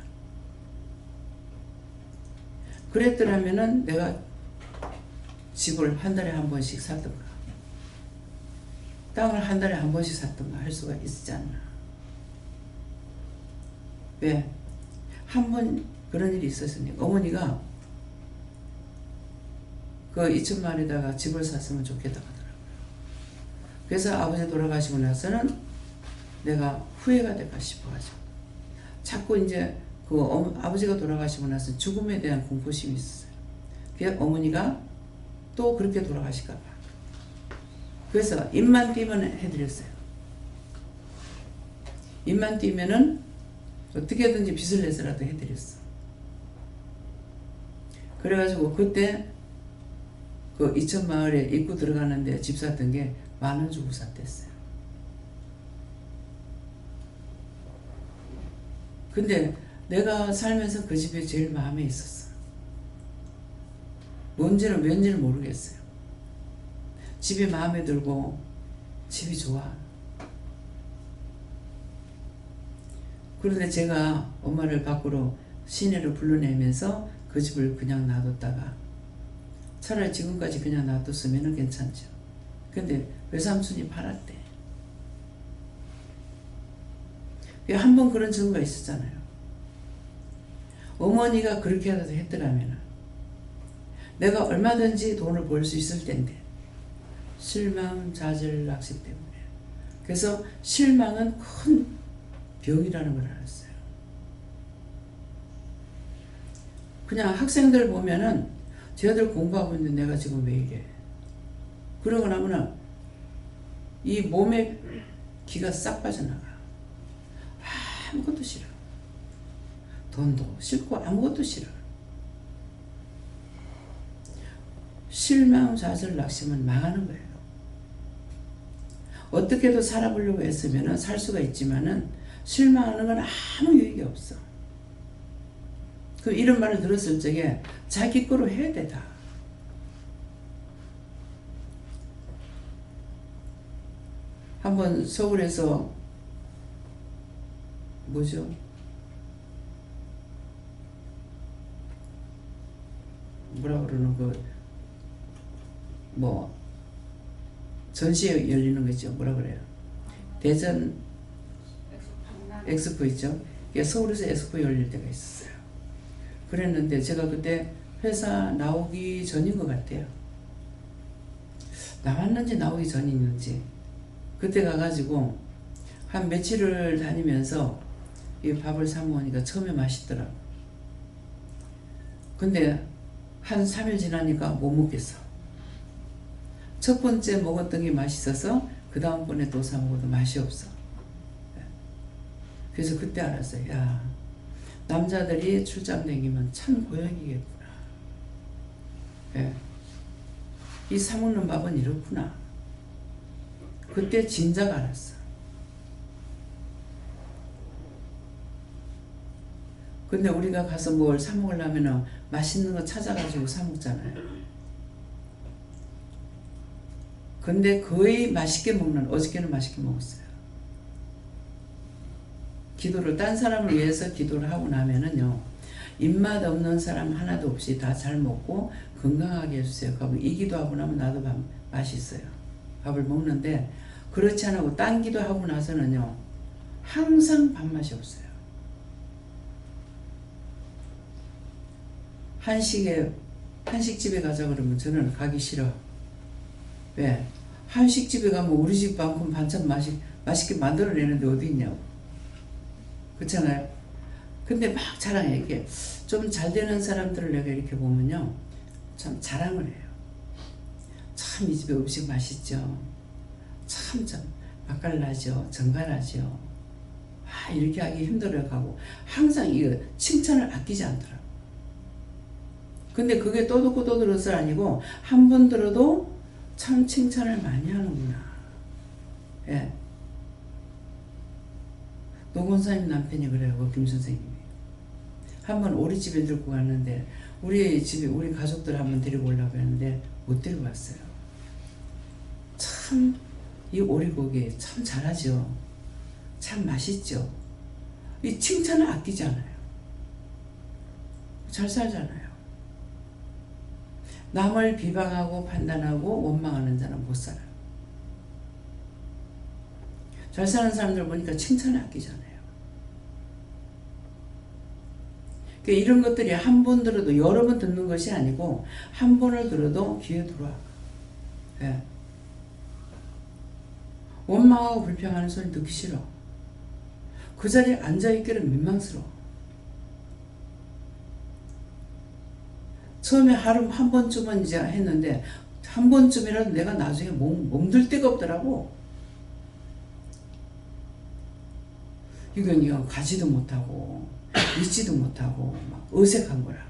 그랬더라면은 내가 집을 한 달에 한 번씩 샀던가 땅을 한 달에 한 번씩 샀던가 할 수가 있지 않나. 왜? 한 번 그런 일이 있었으니까 어머니가 그 2천만 원에다가 집을 샀으면 좋겠다 하더라고요. 그래서 아버지 돌아가시고 나서는 내가 후회가 될까 싶어가지고 자꾸 이제 그 아버지가 돌아가시고 나서 죽음에 대한 공포심이 있었어요. 그래서 어머니가 또 그렇게 돌아가실까 봐. 그래서 입만 띄면 해드렸어요. 입만 띄면은 어떻게든지 빚을 내서라도 해드렸어. 그래가지고 그때 그 이천마을에 입구 들어가는데 집 샀던 게 10,000원 주고 샀댔어요. 근데 내가 살면서 그 집이 제일 마음에 있었어. 뭔지는 왠지는 모르겠어요. 집이 마음에 들고 집이 좋아. 그런데 제가 엄마를 밖으로 시내로 불러내면서 그 집을 그냥 놔뒀다가 차라리 지금까지 그냥 놔뒀으면 괜찮죠. 근데 외삼촌이 팔았대. 한 번 그런 증거가 있었잖아요. 어머니가 그렇게라도 했더라면 내가 얼마든지 돈을 벌 수 있을 텐데 실망, 좌절, 낙심 때문에. 그래서 실망은 큰 병이라는 걸 알았어요. 그냥 학생들 보면은 쟤들 공부하고 있는데 내가 지금 왜 이래. 그러고 나면은 이 몸에 기가 싹 빠져나가. 아무것도 싫어. 돈도 싫고 아무것도 싫어. 실망, 좌절, 낙심은 망하는 거예요. 어떻게도 살아보려고 했으면 살 수가 있지만은 실망하는 건 아무 유익이 없어. 그 이런 말을 들었을 적에 자기 거로 해야 돼 다. 한번 서울에서 뭐죠? 뭐라 그러는 뭐 전시회 열리는 거죠. 뭐라 그래요? 대전 엑스포 있죠. 서울에서 엑스포 열릴 때가 있었어요. 그랬는데 제가 그때 회사 나오기 전인 것 같아요. 나왔는지 나오기 전이었는지 그때 가가지고 한 며칠을 다니면서 이 밥을 사 먹으니까 처음에 맛있더라고. 근데 한 3일 지나니까 못 먹겠어. 첫 번째 먹었던 게 맛있어서 그 다음번에 또 사 먹어도 맛이 없어. 그래서 그때 알았어요. 야, 남자들이 출장 다니면 참 고역이겠구나. 예. 이 사먹는 밥은 이렇구나. 그때 진작 알았어. 근데 우리가 가서 뭘 사먹으려면 맛있는 거 찾아가지고 사먹잖아요. 근데 거의 맛있게 먹는, 어저께는 맛있게 먹었어요. 기도를, 딴 사람을 위해서 기도를 하고 나면은요, 입맛 없는 사람 하나도 없이 다 잘 먹고 건강하게 해주세요. 그리고 이 기도하고 나면 나도 맛있어요. 밥을 먹는데, 그렇지 않고 딴 기도하고 나서는요, 항상 밥맛이 없어요. 한식집에 가자 그러면 저는 가기 싫어. 왜? 한식집에 가면 우리 집만큼 반찬 맛있게 만들어내는데 어디 있냐고. 그렇잖아요. 근데 막 자랑해. 이렇게 좀 잘 되는 사람들을 내가 이렇게 보면요, 참 자랑을 해요. 참 이 집에 음식 맛있죠. 참 맛깔나죠. 정갈하죠. 이렇게 하기 힘들어가고 항상 이거 칭찬을 아끼지 않더라고. 근데 그게 또 듣고 또 들어서 아니고 한 번 들어도 참 칭찬을 많이 하는구나. 예. 노건사님 남편이 그래요. 김 선생님이. 한번 우리 집에 들고 갔는데 우리 집에 우리 가족들 한번 데리고 오려고 했는데 못 데리고 왔어요. 참 이 오리고기 참 잘하죠. 참 맛있죠. 이 칭찬을 아끼지 않아요. 잘 살잖아요. 남을 비방하고 판단하고 원망하는 자는 못 살아요. 잘 사는 사람들 보니까 칭찬을 아끼잖아요. 그러니까 이런 것들이 한 번 들어도 여러 번 듣는 것이 아니고 한 번을 들어도 귀에 들어와. 네. 원망하고 불평하는 소리 듣기 싫어. 그 자리에 앉아있기를 민망스러워. 처음에 하루 한 번쯤은 이제 했는데 한 번쯤이라도 내가 나중에 몸들 데가 없더라고. 이건 가지도 못하고 있지도 못하고 막 어색한 거라.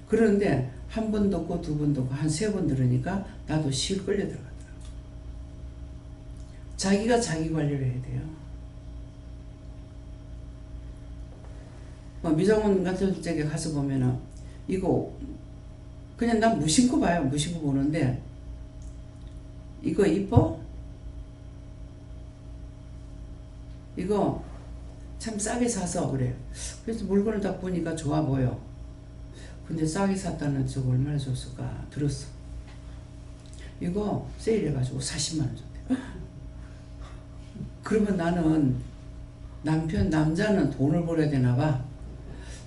그런데 한 번 듣고 두 번 듣고 한 세 번 들으니까 나도 실 끌려 들어가더라고. 자기가 자기 관리를 해야 돼요. 미장원 같은 쪽에 가서 보면은 이거 그냥 난 무심코 봐요. 무심코 보는데 이거 이뻐? 이거 참 싸게 사서 그래. 그래서 물건을 딱 보니까 좋아 보여. 근데 싸게 샀다는 저거 얼마나 줬을까 들었어. 이거 세일해가지고 40만 원 줬대. 그러면 나는 남자는 돈을 벌어야 되나 봐.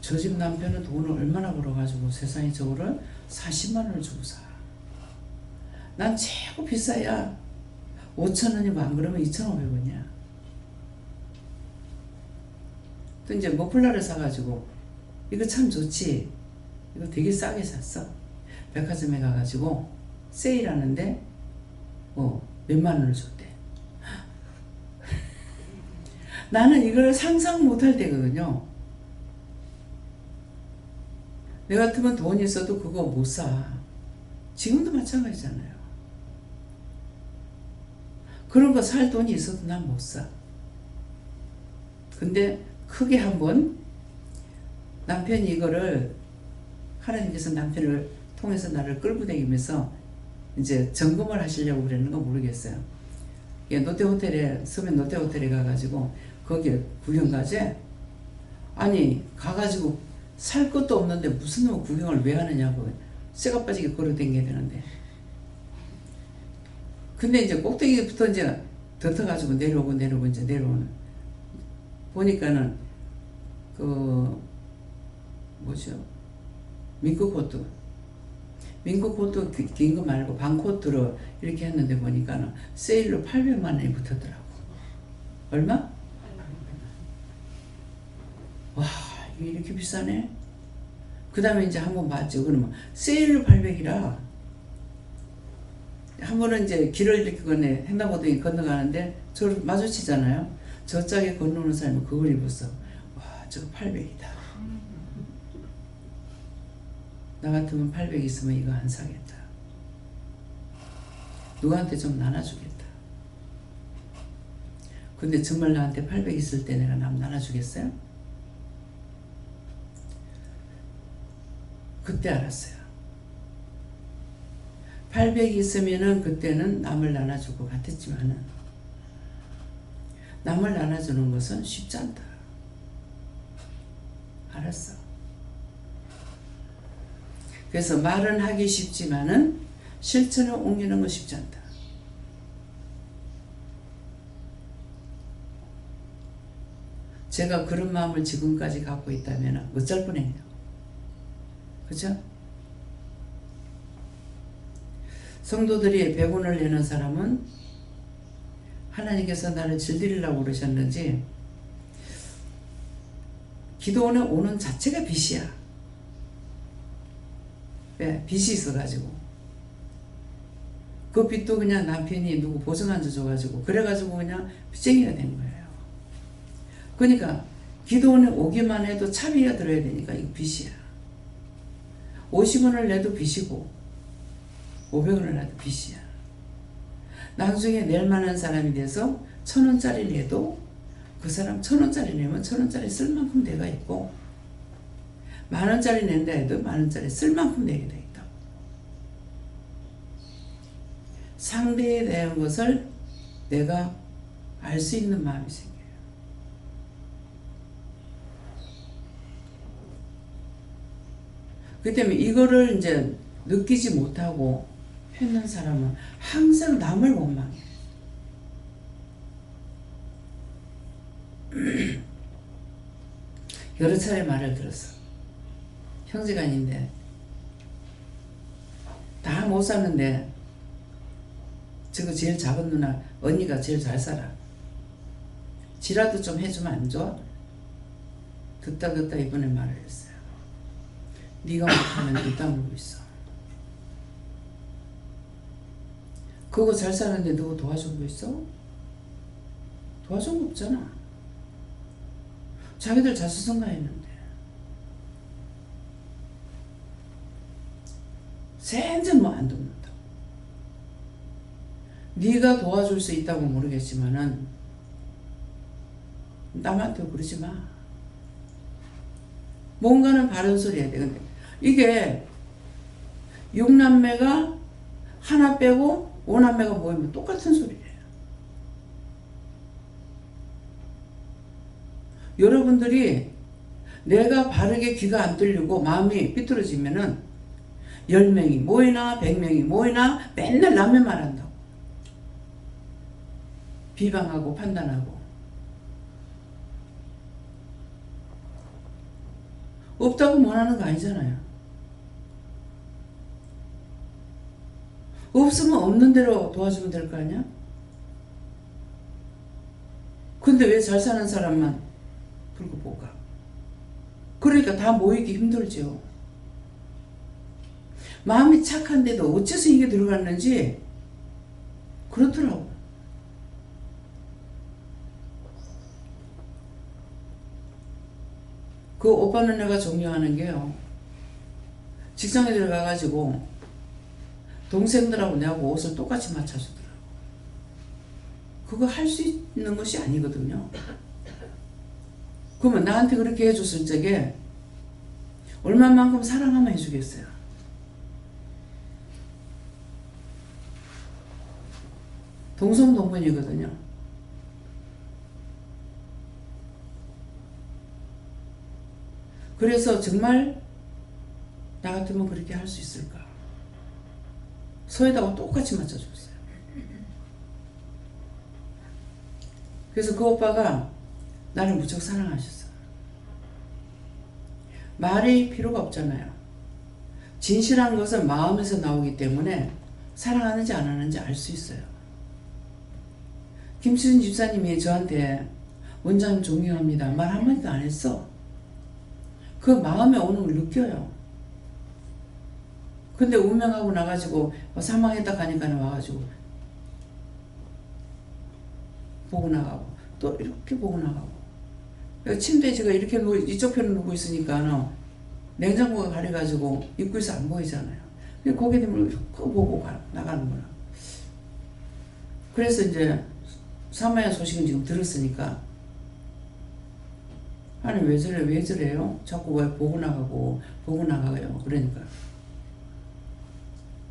저 집 남편은 돈을 얼마나 벌어가지고 세상에 저거를 40만 원을 주고 사. 난 최고 비싸야 5천 원이면 안 그러면 2,500원이야. 또 이제 머플러를 사가지고 이거 참 좋지. 이거 되게 싸게 샀어. 백화점에 가가지고 세일하는데 몇만 원을 줬대. 나는 이걸 상상 못할 때거든요. 내 같으면 돈이 있어도 그거 못 사. 지금도 마찬가지잖아요. 그런 거 살 돈이 있어도 난 못 사. 근데 크게 한번 남편이 이거를 하나님께서 남편을 통해서 나를 끌고 다니면서 이제 점검을 하시려고 그랬는 거 모르겠어요. 롯데호텔에 서면 롯데호텔에 가가지고 거기에 구경 가지? 아니 가가지고 살 것도 없는데 무슨 놈 구경을 왜 하느냐고. 쇠가 빠지게 걸어 다녀야 되는데. 근데 이제 꼭대기부터 이제 덮어가지고 내려오고 이제 내려오는. 보니까는 민코 코트 긴 거 말고 반 코트로 이렇게 했는데 보니까는 세일로 800만 원이 붙었더라고. 얼마? 와, 이게 이렇게 비싸네? 그 다음에 이제 한번 봤죠. 그러면 세일로 800이라. 한 번은 이제 길을 이렇게 횡단보도에 건너가는데 저를 마주치잖아요. 저 짝에 건너오는 사람이 그걸 입었어. 와, 저거 800이다. 나 같으면 800 있으면 이거 안 사겠다. 누구한테 좀 나눠주겠다. 근데 정말 나한테 800 있을 때 내가 남 나눠주겠어요? 그때 알았어요. 800 있으면은 그때는 남을 나눠줄 것 같았지만은 남을 나눠주는 것은 쉽지 않다. 알았어. 그래서 말은 하기 쉽지만은 실천을 옮기는 건 쉽지 않다. 제가 그런 마음을 지금까지 갖고 있다면 어쩔 뻔했냐고. 그죠? 성도들이 100원을 내는 사람은 하나님께서 나를 질드리려고 그러셨는지 기도원에 오는 자체가 빚이야. 왜? 빚이 있어가지고 그 빚도 그냥 남편이 누구 보증한 줄 줘가지고 그래가지고 그냥 빚쟁이가 된 거예요. 그러니까 기도원에 오기만 해도 차비가 들어야 되니까 이거 빚이야. 50원을 내도 빚이고 500원을 내도 빚이야. 나중에 낼 만한 사람이 돼서 1000원짜리 내도 그 사람 1000원짜리 내면 1000원짜리 쓸 만큼 내가 있고 만원짜리 낸다 해도 만원짜리 쓸 만큼 내게 돼 있다. 상대에 대한 것을 내가 알 수 있는 마음이 생겨요. 그 때문에 이거를 이제 느끼지 못하고 했는 사람은 항상 남을 원망해. 여러 차례 말을 들었어. 형제간인데 다 못 사는데 저거 제일 작은 누나 언니가 제일 잘 살아. 지라도 좀 해주면 안 좋아? 듣다 이번에 말을 했어요. 네가 못하면 뒷 다물고 있어. 그거 잘 사는데 누구 도와준 거 있어? 도와준 거 없잖아. 자기들 자수성가했는데 생전 뭐 안 돕는다. 네가 도와줄 수 있다고 모르겠지만은 남한테 그러지 마. 뭔가는 바른 소리 해야 돼. 근데 이게 6남매가 하나 빼고 5남매가 모이면 똑같은 소리예요. 여러분들이 내가 바르게 귀가 안 뚫리고 마음이 삐뚤어지면은 10명이 모이나 100명이 모이나 맨날 남의 말 한다고. 비방하고 판단하고. 없다고 원하는 거 아니잖아요. 없으면 없는 대로 도와주면 될 거 아니야? 근데 왜 잘 사는 사람만 불고 볶아? 그러니까 다 모이기 힘들죠. 마음이 착한데도 어째서 이게 들어갔는지 그렇더라고. 그 오빠는 내가 존경하는 게요. 직장에 들어가가지고 동생들하고 내하고 옷을 똑같이 맞춰주더라고. 그거 할 수 있는 것이 아니거든요. 그러면 나한테 그렇게 해줬을 적에 얼마만큼 사랑하면 해주겠어요. 동성동본이거든요. 그래서 정말 나 같으면 그렇게 할 수 있을까? 소에다가 똑같이 맞춰줬어요. 그래서 그 오빠가 나를 무척 사랑하셨어. 말이 필요가 없잖아요. 진실한 것은 마음에서 나오기 때문에 사랑하는지 안 하는지 알 수 있어요. 김수진 집사님이 저한테 원장님 존경합니다. 말 한마디도 안 했어. 그 마음에 오는 걸 느껴요. 근데 운명하고 나가지고 사망했다 가니까 와가지고 보고 나가고 또 이렇게 보고 나가고. 침대에 제가 이렇게 이쪽 편에 누워 있으니까 냉장고가 가려가지고 입구에서 안 보이잖아요. 고개 들면 이렇게 보고 나가는 거야. 그래서 이제 사마야 소식은 지금 들었으니까 아니 왜 저래요? 자꾸 왜 보고 나가고 보고 나가요. 그러니까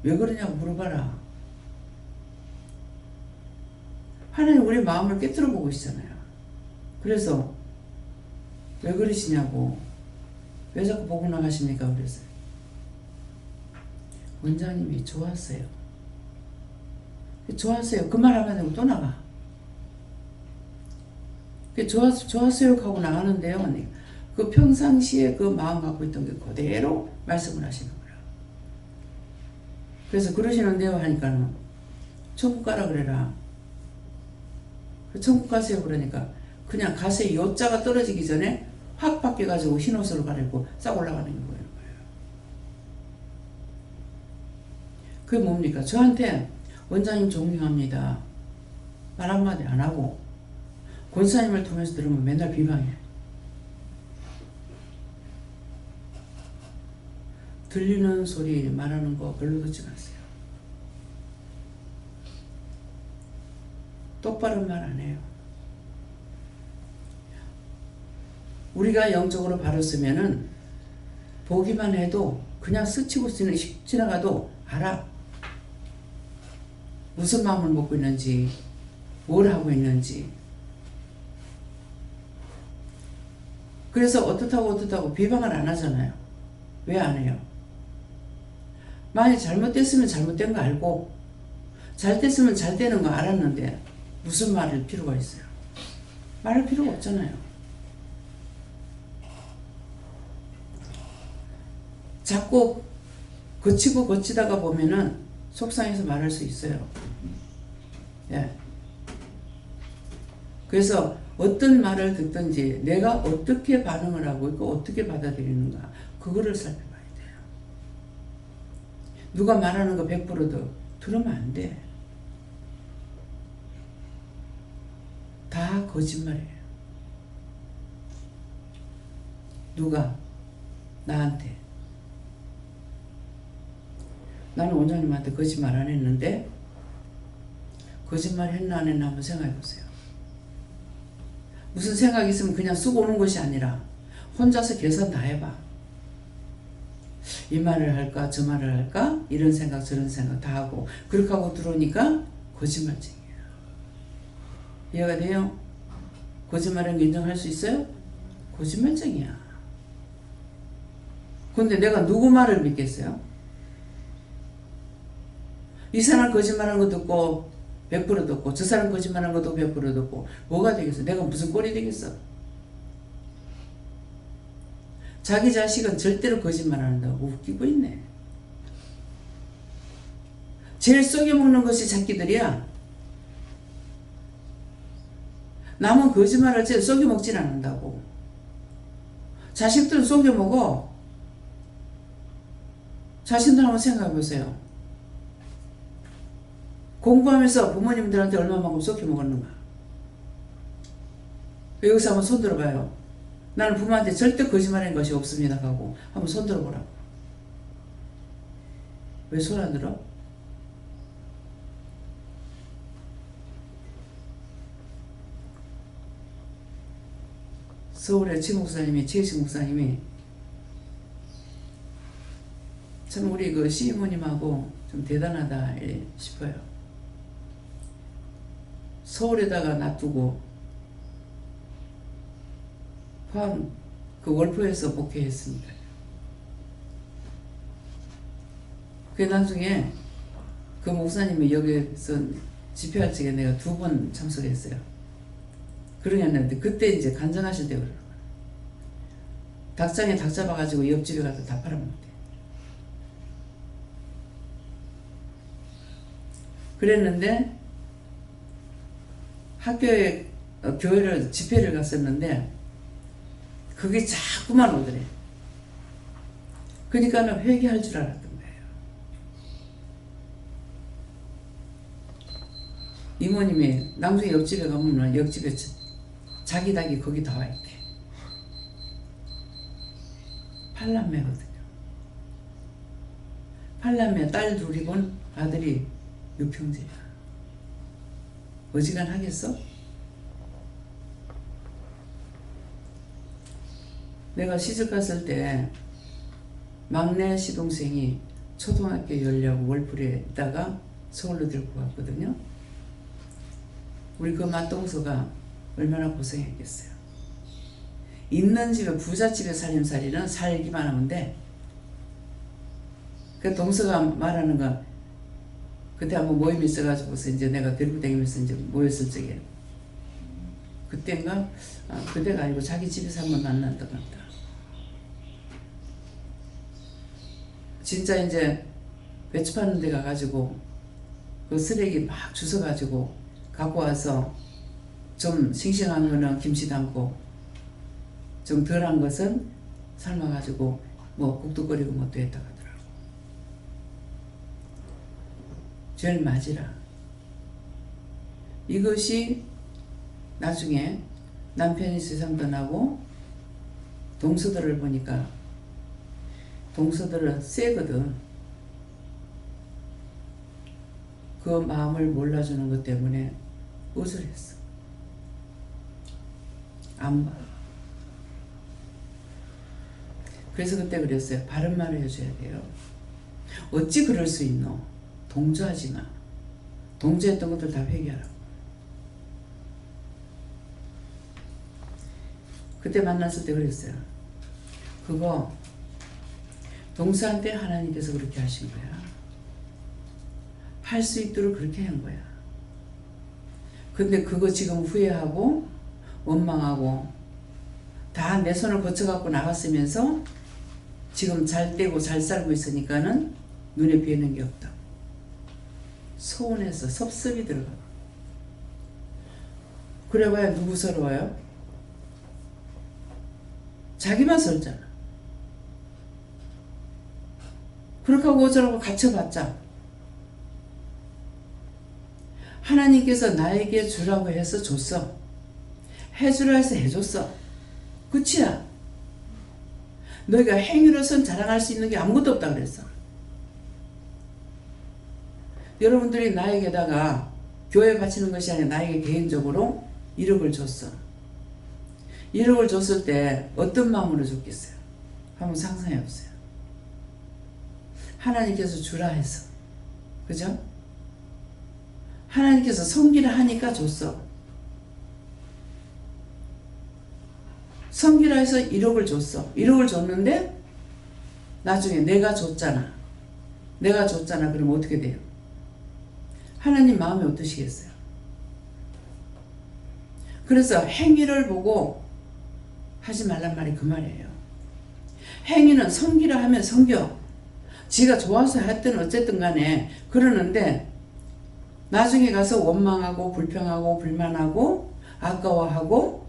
왜 그러냐고 물어봐라. 하나님 우리 마음을 깨뜨려 보고 있잖아요. 그래서 왜 그러시냐고, 왜 자꾸 보고 나가십니까? 그랬어요. 원장님이 좋았어요. 그 말 하면 되고 또 나가. 좋았어요 하고 나가는데요. 그 평상시에 그 마음 갖고 있던 게 그대로 말씀을 하시는 거예요. 그래서 그러시는데요 하니까는 천국 가라 그래라. 천국 가세요 그러니까 그냥 가세요. 요자가 떨어지기 전에 확 바뀌어가지고 흰 옷으로 갈아입고 싹 올라가는 거예요. 그게 뭡니까? 저한테 원장님 존경합니다 말 한마디 안 하고 권사님을 통해서 들으면 맨날 비방해. 들리는 소리 말하는 거 별로 듣지 마세요. 똑바른 말 안 해요. 우리가 영적으로 바랐으면은 보기만 해도 그냥 스치고 지나가도 알아. 무슨 마음을 먹고 있는지, 뭘 하고 있는지. 그래서 어떻다고 비방을 안 하잖아요. 왜 안 해요? 만약 잘못됐으면 잘못된 거 알고 잘 됐으면 잘 되는 거 알았는데 무슨 말할 필요가 있어요? 말할 필요가 없잖아요. 자꾸 거치다가 보면은 속상해서 말할 수 있어요. 예. 그래서 어떤 말을 듣든지 내가 어떻게 반응을 하고 있고 어떻게 받아들이는가 그거를 살펴봐야 돼요. 누가 말하는 거 100%도 들으면 안 돼. 다 거짓말이에요. 누가? 나한테. 나는 원장님한테 거짓말 안 했는데 거짓말 했나 안 했나 한번 생각해 보세요. 무슨 생각이 있으면 그냥 쓰고 오는 것이 아니라 혼자서 계산 다 해봐. 이 말을 할까 저 말을 할까 이런 생각 저런 생각 다 하고 그렇게 하고 들어오니까 거짓말쟁이야. 이해가 돼요? 거짓말은 인정할 수 있어요? 거짓말쟁이야. 근데 내가 누구 말을 믿겠어요? 이 사람 거짓말하는 거 듣고 100% 듣고 저 사람 거짓말하는 것도 100% 듣고 뭐가 되겠어? 내가 무슨 꼴이 되겠어? 자기 자식은 절대로 거짓말 안 한다고 웃기고 있네. 제일 속여먹는 것이 자기들이야. 남은 거짓말을 제일 속여먹질 않는다고. 자식들은 속여먹어. 자신들 한번 생각해보세요. 공부하면서 부모님들한테 얼마만큼 속여먹었는가. 여기서 한번 손 들어봐요. 나는 부모한테 절대 거짓말한 것이 없습니다 하고 한번 손 들어보라고. 왜 손 안 들어? 서울의 최혜식 목사님이 참 우리 그 시부모님하고 좀 대단하다 싶어요. 서울에다가 놔두고 포항 그 월포에서 복회했습니다. 그 나중에 그 목사님이 여기서 집회할 적에 내가 2번 참석했어요. 그러냐는데 그때 이제 간증하실 때 그러는 거예요. 닭장에 닭 잡아가지고 옆집에 가서 다 팔아먹대. 그랬는데 학교에 교회를 집회를 갔었는데 그게 자꾸만 오더래. 그러니까는 회개할 줄 알았던 거예요. 이모님이 나중에 옆집에 가면 옆집에 자기 닭이 거기 나와 있대. 8남매거든요. 8남매 딸 둘이곤 아들이 6형제야. 어지간하겠어? 내가 시집 갔을 때 막내 시동생이 초등학교 열려고 월풀에 있다가 서울로 들고 왔거든요. 우리 그 맏동서가 얼마나 고생했겠어요. 있는 집에 부잣집에 살림살이는 살기만 하면 돼. 그 동서가 말하는 거 그때 한번 모임이 있어가지고서 이제 내가 데리고 다니면서 이제 모였을 적에 그때인가 그때가 아니고 자기 집에서 한번 만났던 것 같다. 진짜 이제 배추 파는 데 가가지고 그 쓰레기 막 주워가지고 갖고 와서 좀 싱싱한 거는 김치 담고 좀 덜한 것은 삶아가지고 뭐 국도 끓이고 뭐 또 했다 하더라고. 제일 맞으라. 이것이 나중에 남편이 세상 떠나고 동서들을 보니까 동서들은 세거든. 그 마음을 몰라주는 것 때문에 우쭐했어. 안 봐. 그래서 그때 그랬어요. 바른 말을 해줘야 돼요. 어찌 그럴 수 있노? 동조하지 마. 동조했던 것들 다 회개하라고. 그때 만났을 때 그랬어요. 그거 동서한테 하나님께서 그렇게 하신 거야. 할 수 있도록 그렇게 한 거야. 근데 그거 지금 후회하고 원망하고 다 내 손을 거쳐갖고 나갔으면서 지금 잘 되고 잘 살고 있으니까는 눈에 뵈는 게 없다. 소원해서 섭섭이 들어가. 그래봐야 누구 서러워요? 자기만 서럽잖아. 그렇게 하고 어쩌라고 갇혀봤자 하나님께서 나에게 주라고 해서 줬어. 해주라 해서 해줬어. 끝이야. 너희가 행위로선 자랑할 수 있는 게 아무것도 없다 그랬어. 여러분들이 나에게다가 교회 바치는 것이 아니라 나에게 개인적으로 1억을 줬어. 1억을 줬을 때 어떤 마음으로 줬겠어요? 한번 상상해 보세요. 하나님께서 주라 해서. 그죠? 하나님께서 섬기라 하니까 줬어. 섬기라 해서 1억을 줬어. 1억을 줬는데 나중에 내가 줬잖아. 내가 줬잖아. 그럼 어떻게 돼요? 하나님 마음이 어떠시겠어요? 그래서 행위를 보고 하지 말란 말이 그 말이에요. 행위는 섬기라 하면 섬겨. 지가 좋아서 했든 어쨌든 간에 그러는데 나중에 가서 원망하고 불평하고 불만하고 아까워하고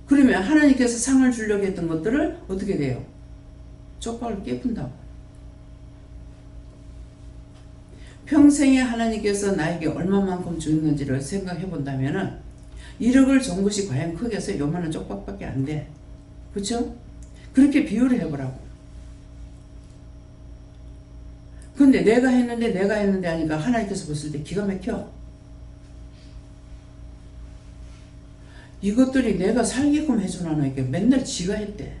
그러면 하나님께서 상을 주려고 했던 것들을 어떻게 돼요? 쪽박을 깨푼다고. 평생에 하나님께서 나에게 얼마만큼 주었는지를 생각해 본다면은 1억을 준 것이 과연 크게서 요만한 쪽박밖에 안 돼. 그렇죠? 그렇게 비유를 해보라고. 근데 내가 했는데 하니까 하나님께서 봤을 때 기가 막혀. 이것들이 내가 살게끔 해주나 너에게 맨날 지가 했대.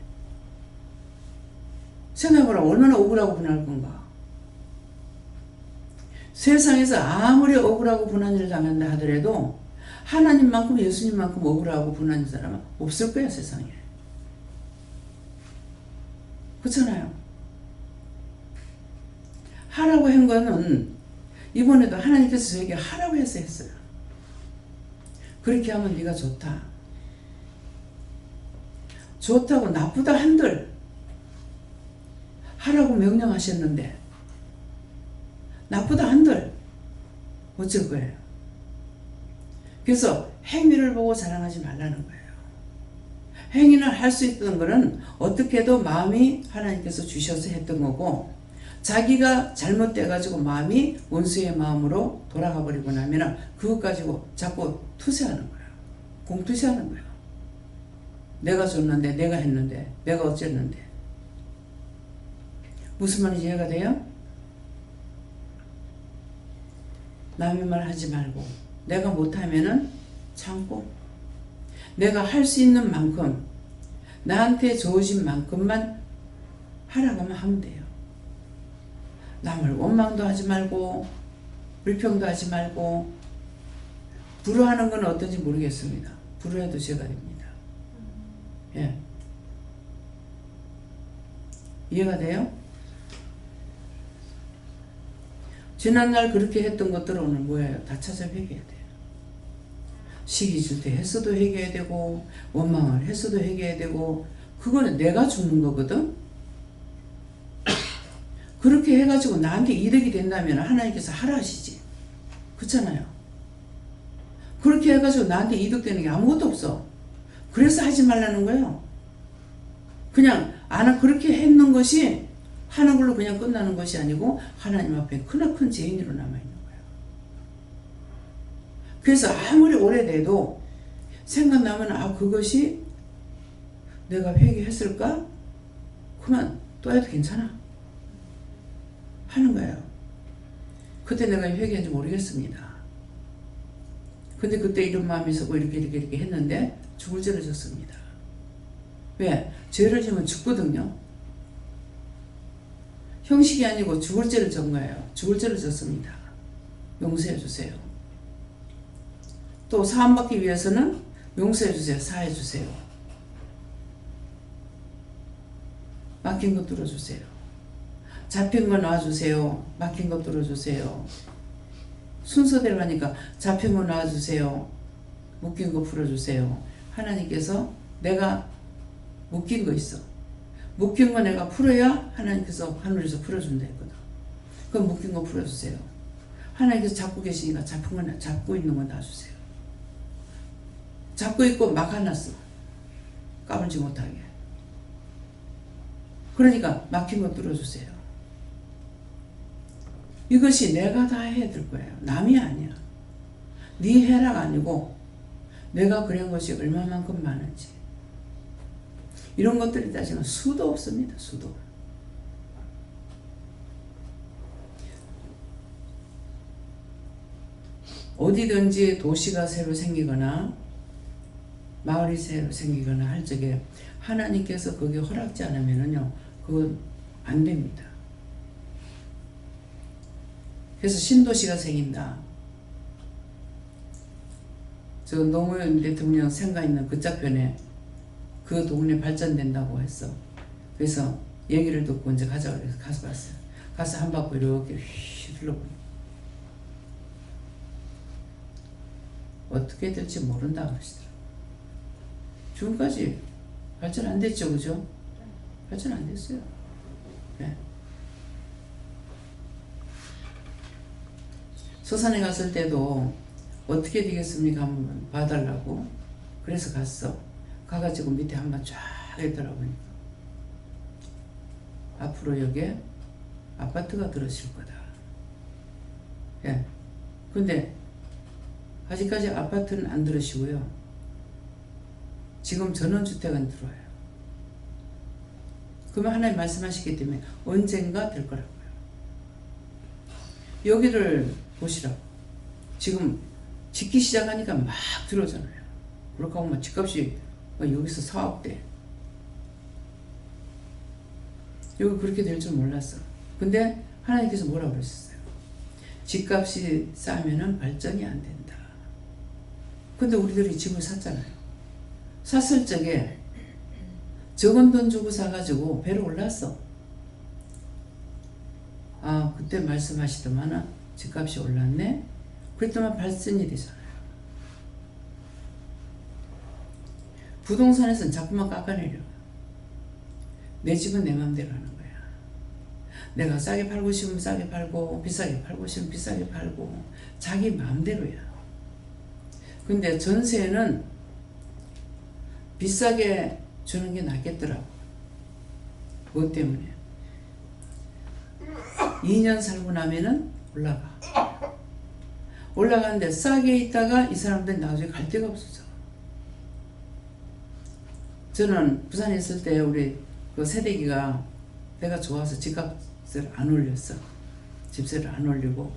생각해보라. 얼마나 억울하고 분할 건가. 세상에서 아무리 억울하고 분한 일을 당한다 하더라도 하나님만큼 예수님만큼 억울하고 분한 사람은 없을 거야 세상에. 그렇잖아요. 하라고 한 거는 이번에도 하나님께서 저에게 하라고 해서 했어요. 그렇게 하면 네가 좋다. 좋다고 나쁘다 한들 하라고 명령하셨는데 나쁘다 한들 어쩔 거예요. 그래서 행위를 보고 자랑하지 말라는 거예요. 행위는 할 수 있던 거는 어떻게도 마음이 하나님께서 주셔서 했던 거고 자기가 잘못돼가지고 마음이 원수의 마음으로 돌아가 버리고 나면 그것 가지고 자꾸 투세하는 거예요. 공투시하는 거예요. 내가 줬는데, 내가 했는데, 내가 어쨌는데. 무슨 말인지 이해가 돼요? 남의 말 하지 말고 내가 못하면은 참고 내가 할 수 있는 만큼 나한테 주어진 만큼만 하라고만 하면 돼요. 남을 원망도 하지 말고 불평도 하지 말고 불효하는 건 어떤지 모르겠습니다. 불효해도 죄가 됩니다. 예. 이해가 돼요? 지난날 그렇게 했던 것들은 오늘 뭐예요? 다 찾아 회개해야 돼요. 시기 줄 때 했어도 회개해야 되고 원망을 했어도 회개해야 되고 그거는 내가 주는 거거든. 그렇게 해가지고 나한테 이득이 된다면 하나님께서 하라 하시지. 그렇잖아요. 그렇게 해가지고 나한테 이득되는 게 아무것도 없어. 그래서 하지 말라는 거예요. 그냥 그렇게 했는 것이 하는 걸로 그냥 끝나는 것이 아니고 하나님 앞에 크나큰 죄인으로 남아있는 거예요. 그래서 아무리 오래돼도 생각나면 그것이 내가 회개했을까? 그만 또 해도 괜찮아 하는 거예요. 그때 내가 회개한지 모르겠습니다. 근데 그때 이런 마음이 있었고 이렇게 했는데 죽을 죄를 졌습니다. 왜? 죄를 지면 죽거든요. 형식이 아니고 죽을 죄를 진 거예요. 죽을 죄를 졌습니다. 용서해 주세요. 또 사함받기 위해서는 용서해 주세요. 사해 주세요. 막힌 것 뚫어주세요. 잡힌 거 놔주세요. 막힌 거 뚫어주세요. 순서대로 하니까 잡힌 거 놔주세요. 묶인 거 풀어주세요. 하나님께서 내가 묶인 거 있어. 묶인 거 내가 풀어야 하나님께서 하늘에서 풀어준다 했거든. 그럼 묶인 거 풀어주세요. 하나님께서 잡고 계시니까 잡고 있는 거 놔주세요. 잡고 있고 막아놨어. 까불지 못하게. 그러니까 막힌 거 뚫어주세요. 이것이 내가 다 해야 될 거예요. 남이 아니야. 네 해라가 아니고 내가 그런 것이 얼마만큼 많은지. 이런 것들이 따지면 수도 없습니다. 수도. 어디든지 도시가 새로 생기거나 마을이 새로 생기거나 할 적에 하나님께서 거기에 허락지 않으면요 그건 안 됩니다. 그래서 신도시가 생긴다. 저 노무현 대통령 생가 있는 그 짝편에 그 동네 발전된다고 했어. 그래서 얘기를 듣고 이제 가자고 해서 가서 봤어요. 가서 한 바퀴 이렇게 휘 둘러보니 어떻게 될지 모른다 그러시더라고요. 지금까지 발전 안 됐죠, 그죠? 발전 안 됐어요. 네. 서산에 갔을 때도 어떻게 되겠습니까? 한번 봐달라고. 그래서 갔어. 가가지고 밑에 한번 쫙 있더라고요. 앞으로 여기에 아파트가 들어질 거다. 예. 근데 아직까지 아파트는 안 들어시고요. 지금 전원주택은 들어와요. 그러면 하나님 말씀하시기 때문에 언젠가 될 거라고요. 여기를 보시라고. 지금 짓기 시작하니까 막 들어오잖아요. 그렇게 하면 집값이 여기서 4억대. 여기 그렇게 될 줄 몰랐어. 근데 하나님께서 뭐라고 그러셨어요? 집값이 싸면은 발전이 안 된다. 근데 우리들이 집을 샀잖아요. 샀을 적에 적은 돈 주고 사가지고 배로 올랐어. 아, 그때 말씀하시더만은 집값이 올랐네? 그랬더만 발전이 되잖아요. 부동산에서는 자꾸만 깎아내려. 내 집은 내 마음대로 하는 거야. 내가 싸게 팔고 싶으면 싸게 팔고 비싸게 팔고 싶으면 비싸게 팔고 자기 마음대로야. 근데 전세는 비싸게 주는 게 낫겠더라고. 그것 때문에 2년 살고 나면은 올라가는데 싸게 있다가 이 사람들이 나중에 갈 데가 없어져. 저는 부산에 있을 때 우리 그 새댁이가 내가 좋아서 집값을 안 올렸어. 집세를 안 올리고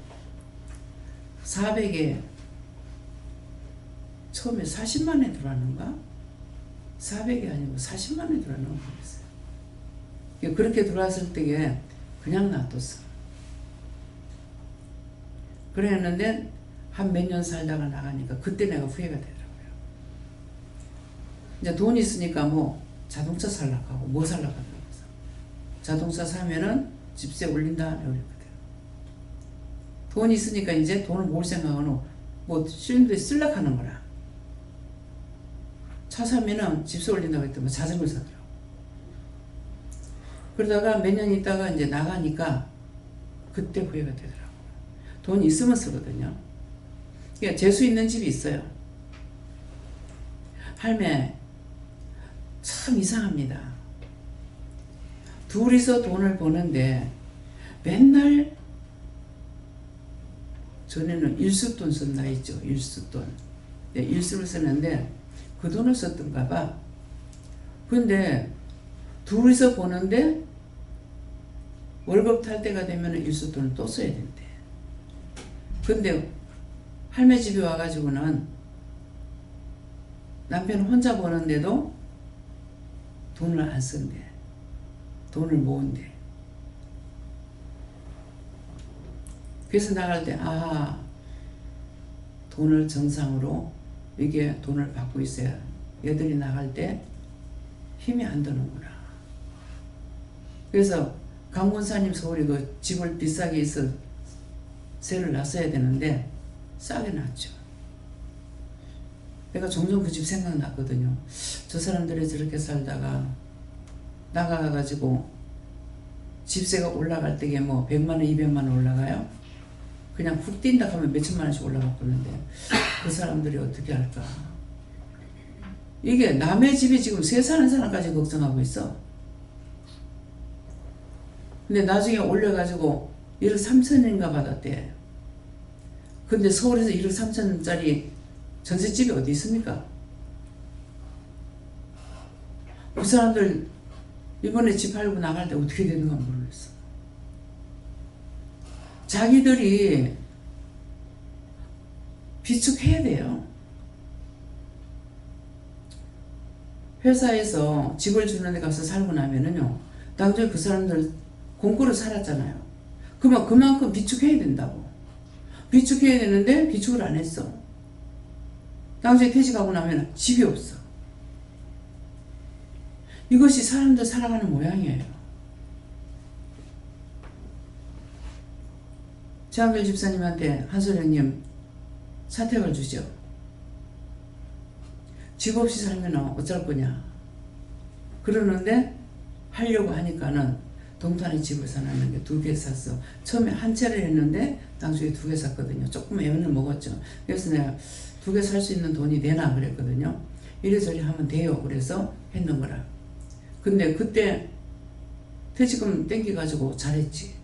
400에 처음에 40만에 들어왔는가? 400이 아니고 40만에 들어왔는 거 모르겠어요. 그렇게 들어왔을 때에 그냥 놔뒀어. 그랬는데 한 몇 년 살다가 나가니까 그때 내가 후회가 되더라고요. 이제 돈 있으니까 뭐 자동차 살라고 하고 뭐 살라고 하고 자동차 사면은 집세 올린다 그랬거든. 돈 있으니까 이제 돈을 모을 생각은 뭐 실인들이 쓸라고 하는 거라. 차 사면은 집세 올린다고 했더니 자전거 사더라고. 그러다가 몇 년 있다가 이제 나가니까 그때 후회가 되더라고. 돈 있으면 쓰거든요. 그러니까 재수 있는 집이 있어요. 할매 참 이상합니다. 둘이서 돈을 버는데 맨날 전에는 일수돈 쓴다 했죠. 일수돈. 네, 일수를 쓰는데 그 돈을 썼던가 봐. 근데 둘이서 버는데 월급 탈 때가 되면 일수돈을 또 써야 된대. 근데 할매 집에 와가지고는 남편 혼자 버는데도 돈을 안 쓴대. 돈을 모은대. 그래서 나갈 때 돈을 정상으로 이게 돈을 받고 있어야 얘들이 나갈 때 힘이 안 드는구나. 그래서 강권사님 서울에 그 집을 비싸게 있어 세를 놨어야 되는데 싸게 놨죠. 내가 종종 그 집 생각났거든요. 저 사람들이 저렇게 살다가 나가가지고 집세가 올라갈 때게 뭐 100만원 200만원 올라가요. 그냥 훅 뛴다 하면 몇천만원씩 올라갔는데 그 사람들이 어떻게 할까. 이게 남의 집이 지금 세 사는 사람까지 걱정하고 있어. 근데 나중에 올려가지고 1억 3천인가 받았대. 근데 서울에서 1억 3천짜리 전셋집이 어디 있습니까? 그 사람들 이번에 집 팔고 나갈 때 어떻게 되는가 모르겠어. 자기들이 비축해야 돼요. 회사에서 집을 주는 데 가서 살고 나면은요, 나중에 그 사람들 공고로 살았잖아요. 그러면 그만큼 비축해야 된다고. 비축해야 되는데 비축을 안 했어. 나중에 퇴직하고 나면 집이 없어. 이것이 사람들 살아가는 모양이에요. 최한별 집사님한테 한소령님 사택을 주죠. 집 없이 살면 어쩔 거냐. 그러는데 하려고 하니까는 동탄에 집을 사놨는데 2개 샀어. 처음에 한 채를 했는데 나중에 2개 샀거든요. 조금 애원을 먹었죠. 그래서 내가 2개 살 수 있는 돈이 되나 그랬거든요. 이래저래 하면 돼요. 그래서 했는 거라. 근데 그때 퇴직금 땡겨가지고 잘했지.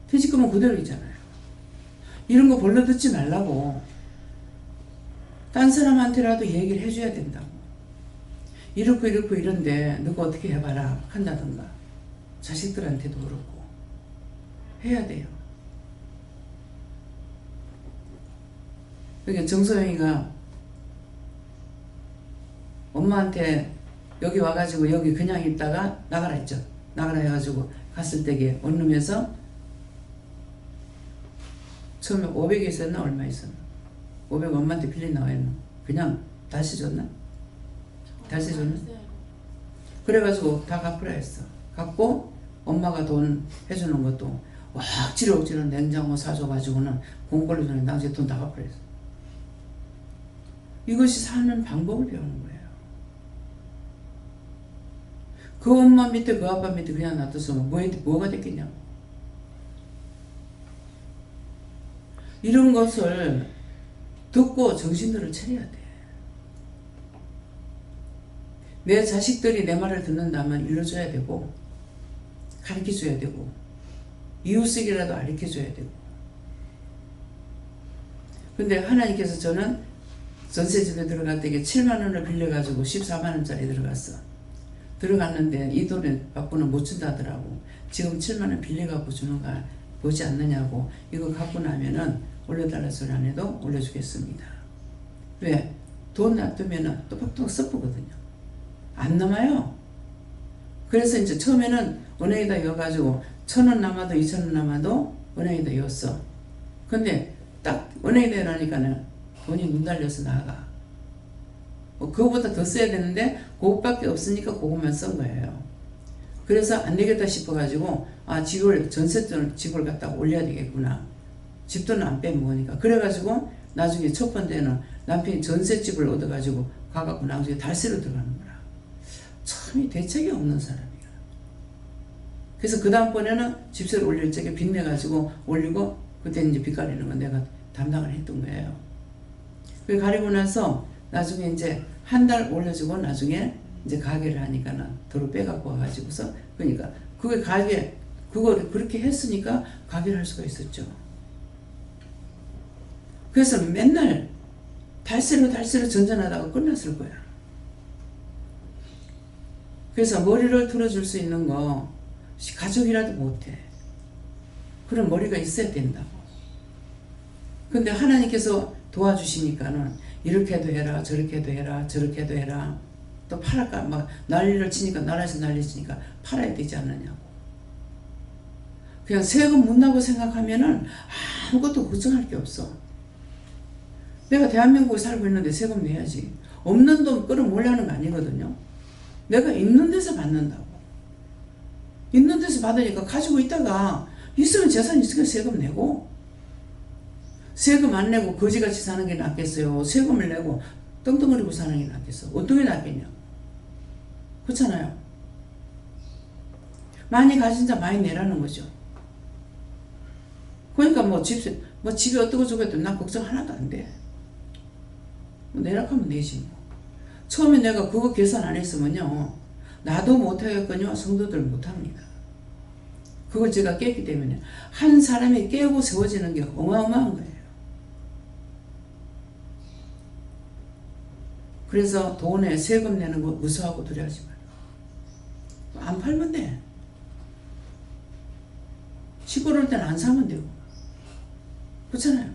퇴직금은 그대로 있잖아요. 이런 거 벌러 듣지 말라고. 딴 사람한테라도 얘기를 해줘야 된다고. 이렇고 이런데 너가 어떻게 해봐라 한다던가. 자식들한테도 그렇고 해야 돼요. 그러니까 정소영이가 엄마한테 여기 와가지고 여기 그냥 있다가 나가라 했죠. 나가라 해가지고 갔을 때게 원룸에서 처음에 500이 있었나 얼마 있었나? 500 엄마한테 빌린 나와있나? 그냥 다시 줬나? 다시 줬나? 그래가지고 다 갚으라 했어. 갚고 엄마가 돈 해주는 것도 억지로 냉장고 사줘가지고는 공걸로 주는 나중에 돈 다 갚으라 했어. 이것이 사는 방법을 배우는 거예요. 그 엄마 밑에 그 아빠 밑에 그냥 놔뒀으면 뭐가 됐겠냐고. 이런 것을 듣고 정신들을 차려야 돼. 내 자식들이 내 말을 듣는다면 일러줘야 되고 가르쳐줘야 되고 이웃에게라도 가르쳐줘야 되고. 근데 하나님께서 저는 전세집에 들어갔더니 7만 원을 빌려가지고 14만 원짜리 들어갔어. 들어갔는데 이 돈을 갖고는 못 준다더라고. 지금 7만 원 빌려갖고 주는 거 보지 않느냐고. 이거 갖고 나면은 올려달라 소리 안 해도 올려주겠습니다. 왜? 돈 놔두면은 또박또박 섞거든요. 안 남아요. 그래서 이제 처음에는 은행에다 넣어가지고 1,000원 남아도 2,000원 남아도 은행에다 넣었어. 근데 딱 은행에다 넣으니까는 돈이 문 달려서 나가. 그거보다 더 써야 되는데 그것밖에 없으니까 그것만 쓴 거예요. 그래서 안 되겠다 싶어가지고 집을 갖다가 올려야 되겠구나. 집돈은 안 빼먹으니까. 그래가지고 나중에 첫 번째는 남편이 전셋집을 얻어가지고 가갖고 나중에 달세로 들어가는 거라. 참 대책이 없는 사람이야. 그래서 그 다음번에는 집세를 올릴 적에 빚내가지고 올리고 그때 이제 빚 가리는 건 내가 담당을 했던 거예요. 그 가리고 나서 나중에 이제 한 달 올려주고 나중에 이제 가게를 하니까는 도로 빼갖고 와가지고서 그러니까 그게 가게 그거를 그렇게 했으니까 가게를 할 수가 있었죠. 그래서 맨날 달세로 전전하다가 끝났을 거야. 그래서 머리를 틀어줄 수 있는 거 가족이라도 못해. 그런 머리가 있어야 된다고. 근데 하나님께서 도와주시니까는 이렇게도 해라 저렇게도 해라 저렇게도 해라. 또 팔아까 막 난리를 치니까 나라에서 난리 치니까 팔아야 되지 않느냐고. 그냥 세금 묻나고 생각하면은 아무것도 걱정할 게 없어. 내가 대한민국에 살고 있는데 세금 내야지. 없는 돈 끌어모으려는 거 아니거든요. 내가 있는 데서 받는다고. 있는 데서 받으니까 가지고 있다가 있으면 재산 있으니까 세금 내고, 세금 안 내고 거지같이 사는 게 낫겠어요? 세금을 내고 떵떵거리고 사는 게 낫겠어? 어떤 게 낫겠냐? 그렇잖아요. 많이 가진 자 많이 내라는 거죠. 그러니까 집이 어떻고 저것도 난 걱정 하나도 안 돼. 내락하면 되지 뭐. 처음에 내가 그거 계산 안 했으면요, 나도 못하겠거니와 성도들 못합니다. 그걸 제가 깼기 때문에 한 사람이 깨고 세워지는 게 어마어마한 거예요. 그래서 돈에 세금 내는 거 무서워하고 두려워하지 마라. 안 팔면 돼. 시끄러울 때는 안 사면 되고. 그렇잖아요.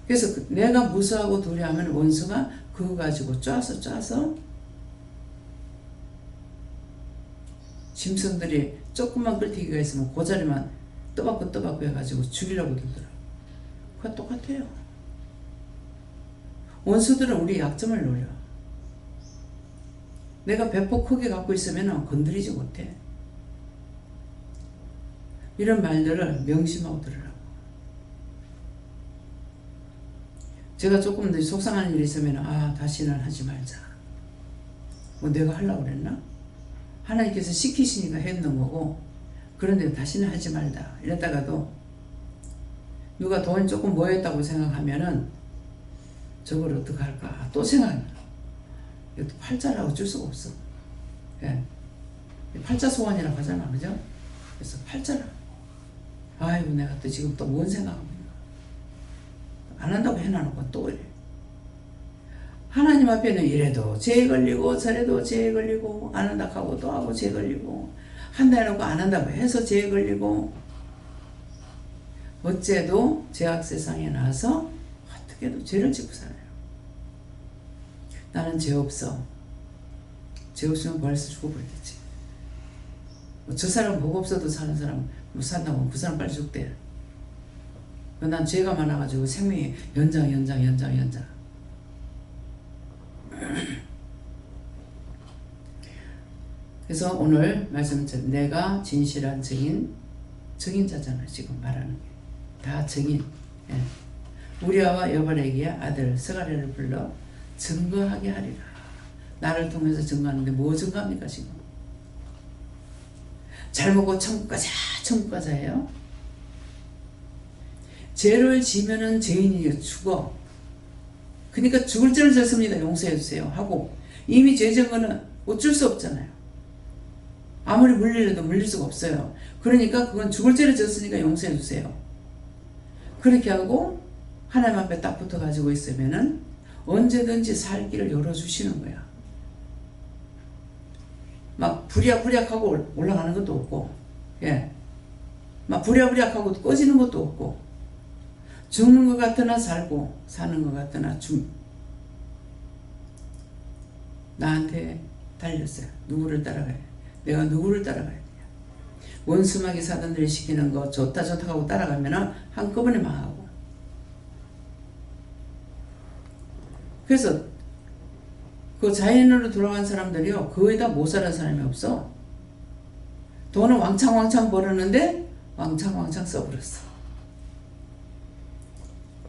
그래서 내가 무서워하고 두려워하면 원수가 그거 가지고 짜서 짐승들이 조금만 끌티기가 있으면 그 자리만 떠받고 해가지고 죽이려고 들더라고. 그거 똑같아요. 원수들은 우리 약점을 노려. 내가 배포 크게 갖고 있으면 건드리지 못해. 이런 말들을 명심하고 들으라고. 제가 조금 더 속상한 일이 있으면 다시는 하지 말자. 뭐 내가 하려고 그랬나? 하나님께서 시키시니까 했는 거고, 그런데 다시는 하지 말자. 이랬다가도 누가 돈이 조금 모였다고 생각하면은 저걸 어떡할까 또 생각해. 이것도 팔자라고 어쩔 수가 없어. 예. 팔자 소원이라고 하잖아, 그죠? 그래서 팔자라. 아이고 내가 또 지금 또 뭔 생각하고 있나. 안 한다고 해놔놓고 또 이래. 하나님 앞에는 이래도 죄 걸리고 저래도 죄 걸리고 안 한다 하고 또 하고 죄 걸리고 한다 해놓고 안 한다고 해서 죄 걸리고, 어째도 죄악 세상에 나와서 어떻게도 죄를 짓고 살아요. 나는 죄 없어. 죄 없으면 벌써 죽어버리겠지. 저 사람 복 없어도 사는 사람 못 산다고 그 사람 빨리 죽대. 난 죄가 많아가지고 생명이 연장. 그래서 오늘 말씀은 내가 진실한 증인자잖아요. 지금 말하는 게 다 증인. 예. 우리아와 여발에게 아들 스가랴를 불러 증거하게 하리라. 나를 통해서 증거하는데 뭐 증거합니까 지금? 잘 먹고 천국 가자예요. 죄를 지면은 죄인이 죽어. 그러니까 죽을 죄를 졌습니다. 용서해 주세요 하고, 이미 죄 진 거는 어쩔 수 없잖아요. 아무리 물리려도 물릴 수가 없어요. 그러니까 그건 죽을 죄를 졌으니까 용서해 주세요. 그렇게 하고 하나님 앞에 딱 붙어 가지고 있으면은 언제든지 살 길을 열어주시는 거야. 막 부랴부랴하고 올라가는 것도 없고, 예, 막 부랴부랴하고 꺼지는 것도 없고, 죽는 것 같으나 살고 사는 것 같으나 나한테 달렸어요. 누구를 따라가야 돼? 내가 누구를 따라가야 돼? 원수마귀 사단들이 시키는 거 좋다 하고 따라가면은 한꺼번에 망하고. 그래서 그 자연으로 돌아간 사람들이요, 거의 다 못 살은 사람이 없어. 돈은 왕창 벌었는데 왕창 써버렸어.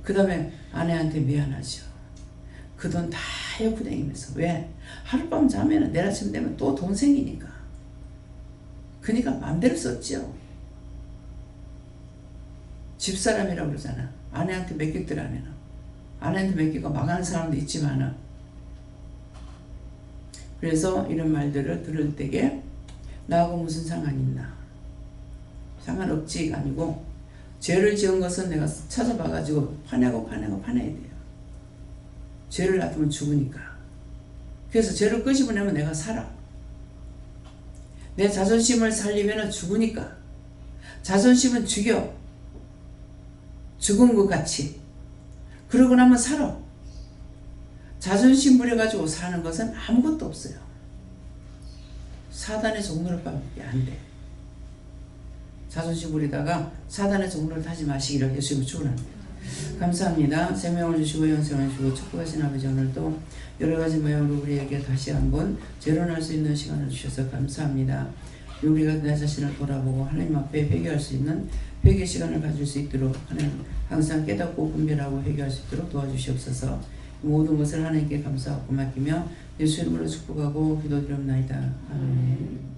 그 다음에 아내한테 미안하죠. 그 돈 다 옆에 다니면서. 왜? 하룻밤 자면은 내일 아침 되면 또 돈 생기니까. 그러니까 마음대로 썼죠. 집사람이라고 그러잖아. 아내한테 맡겼더라면. 아내한테 맡기고 망하는 사람도 있지만은. 그래서 이런 말들을 들을 때에 나하고 무슨 상관이 있나? 상관없지가 아니고, 죄를 지은 것은 내가 찾아봐가지고 파내야 돼요. 죄를 놔두면 죽으니까. 그래서 죄를 끄집어내면 내가 살아. 내 자존심을 살리면 죽으니까. 자존심은 죽여. 죽은 것 같이. 그러고 나면 살아. 자존심 부려가지고 사는 것은 아무것도 없어요. 사단의 종로를 밖에 안 돼. 자존심 부리다가 사단의 종로를 타지 마시기를 예수님을 축원합니다. 감사합니다. 생명을 주시고 영생을 주시고 축복하신 아버지, 오늘도 여러 가지 모양으로 우리에게 다시 한번 재론할 수 있는 시간을 주셔서 감사합니다. 우리가 내 자신을 돌아보고 하나님 앞에 회개할 수 있는 회개 시간을 가질 수 있도록, 하나님 항상 깨닫고 분별하고 회개할 수 있도록 도와주시옵소서. 모든 것을 하나님께 감사하고 맡기며 예수 이름으로 축복하고 기도드립니다. 아멘.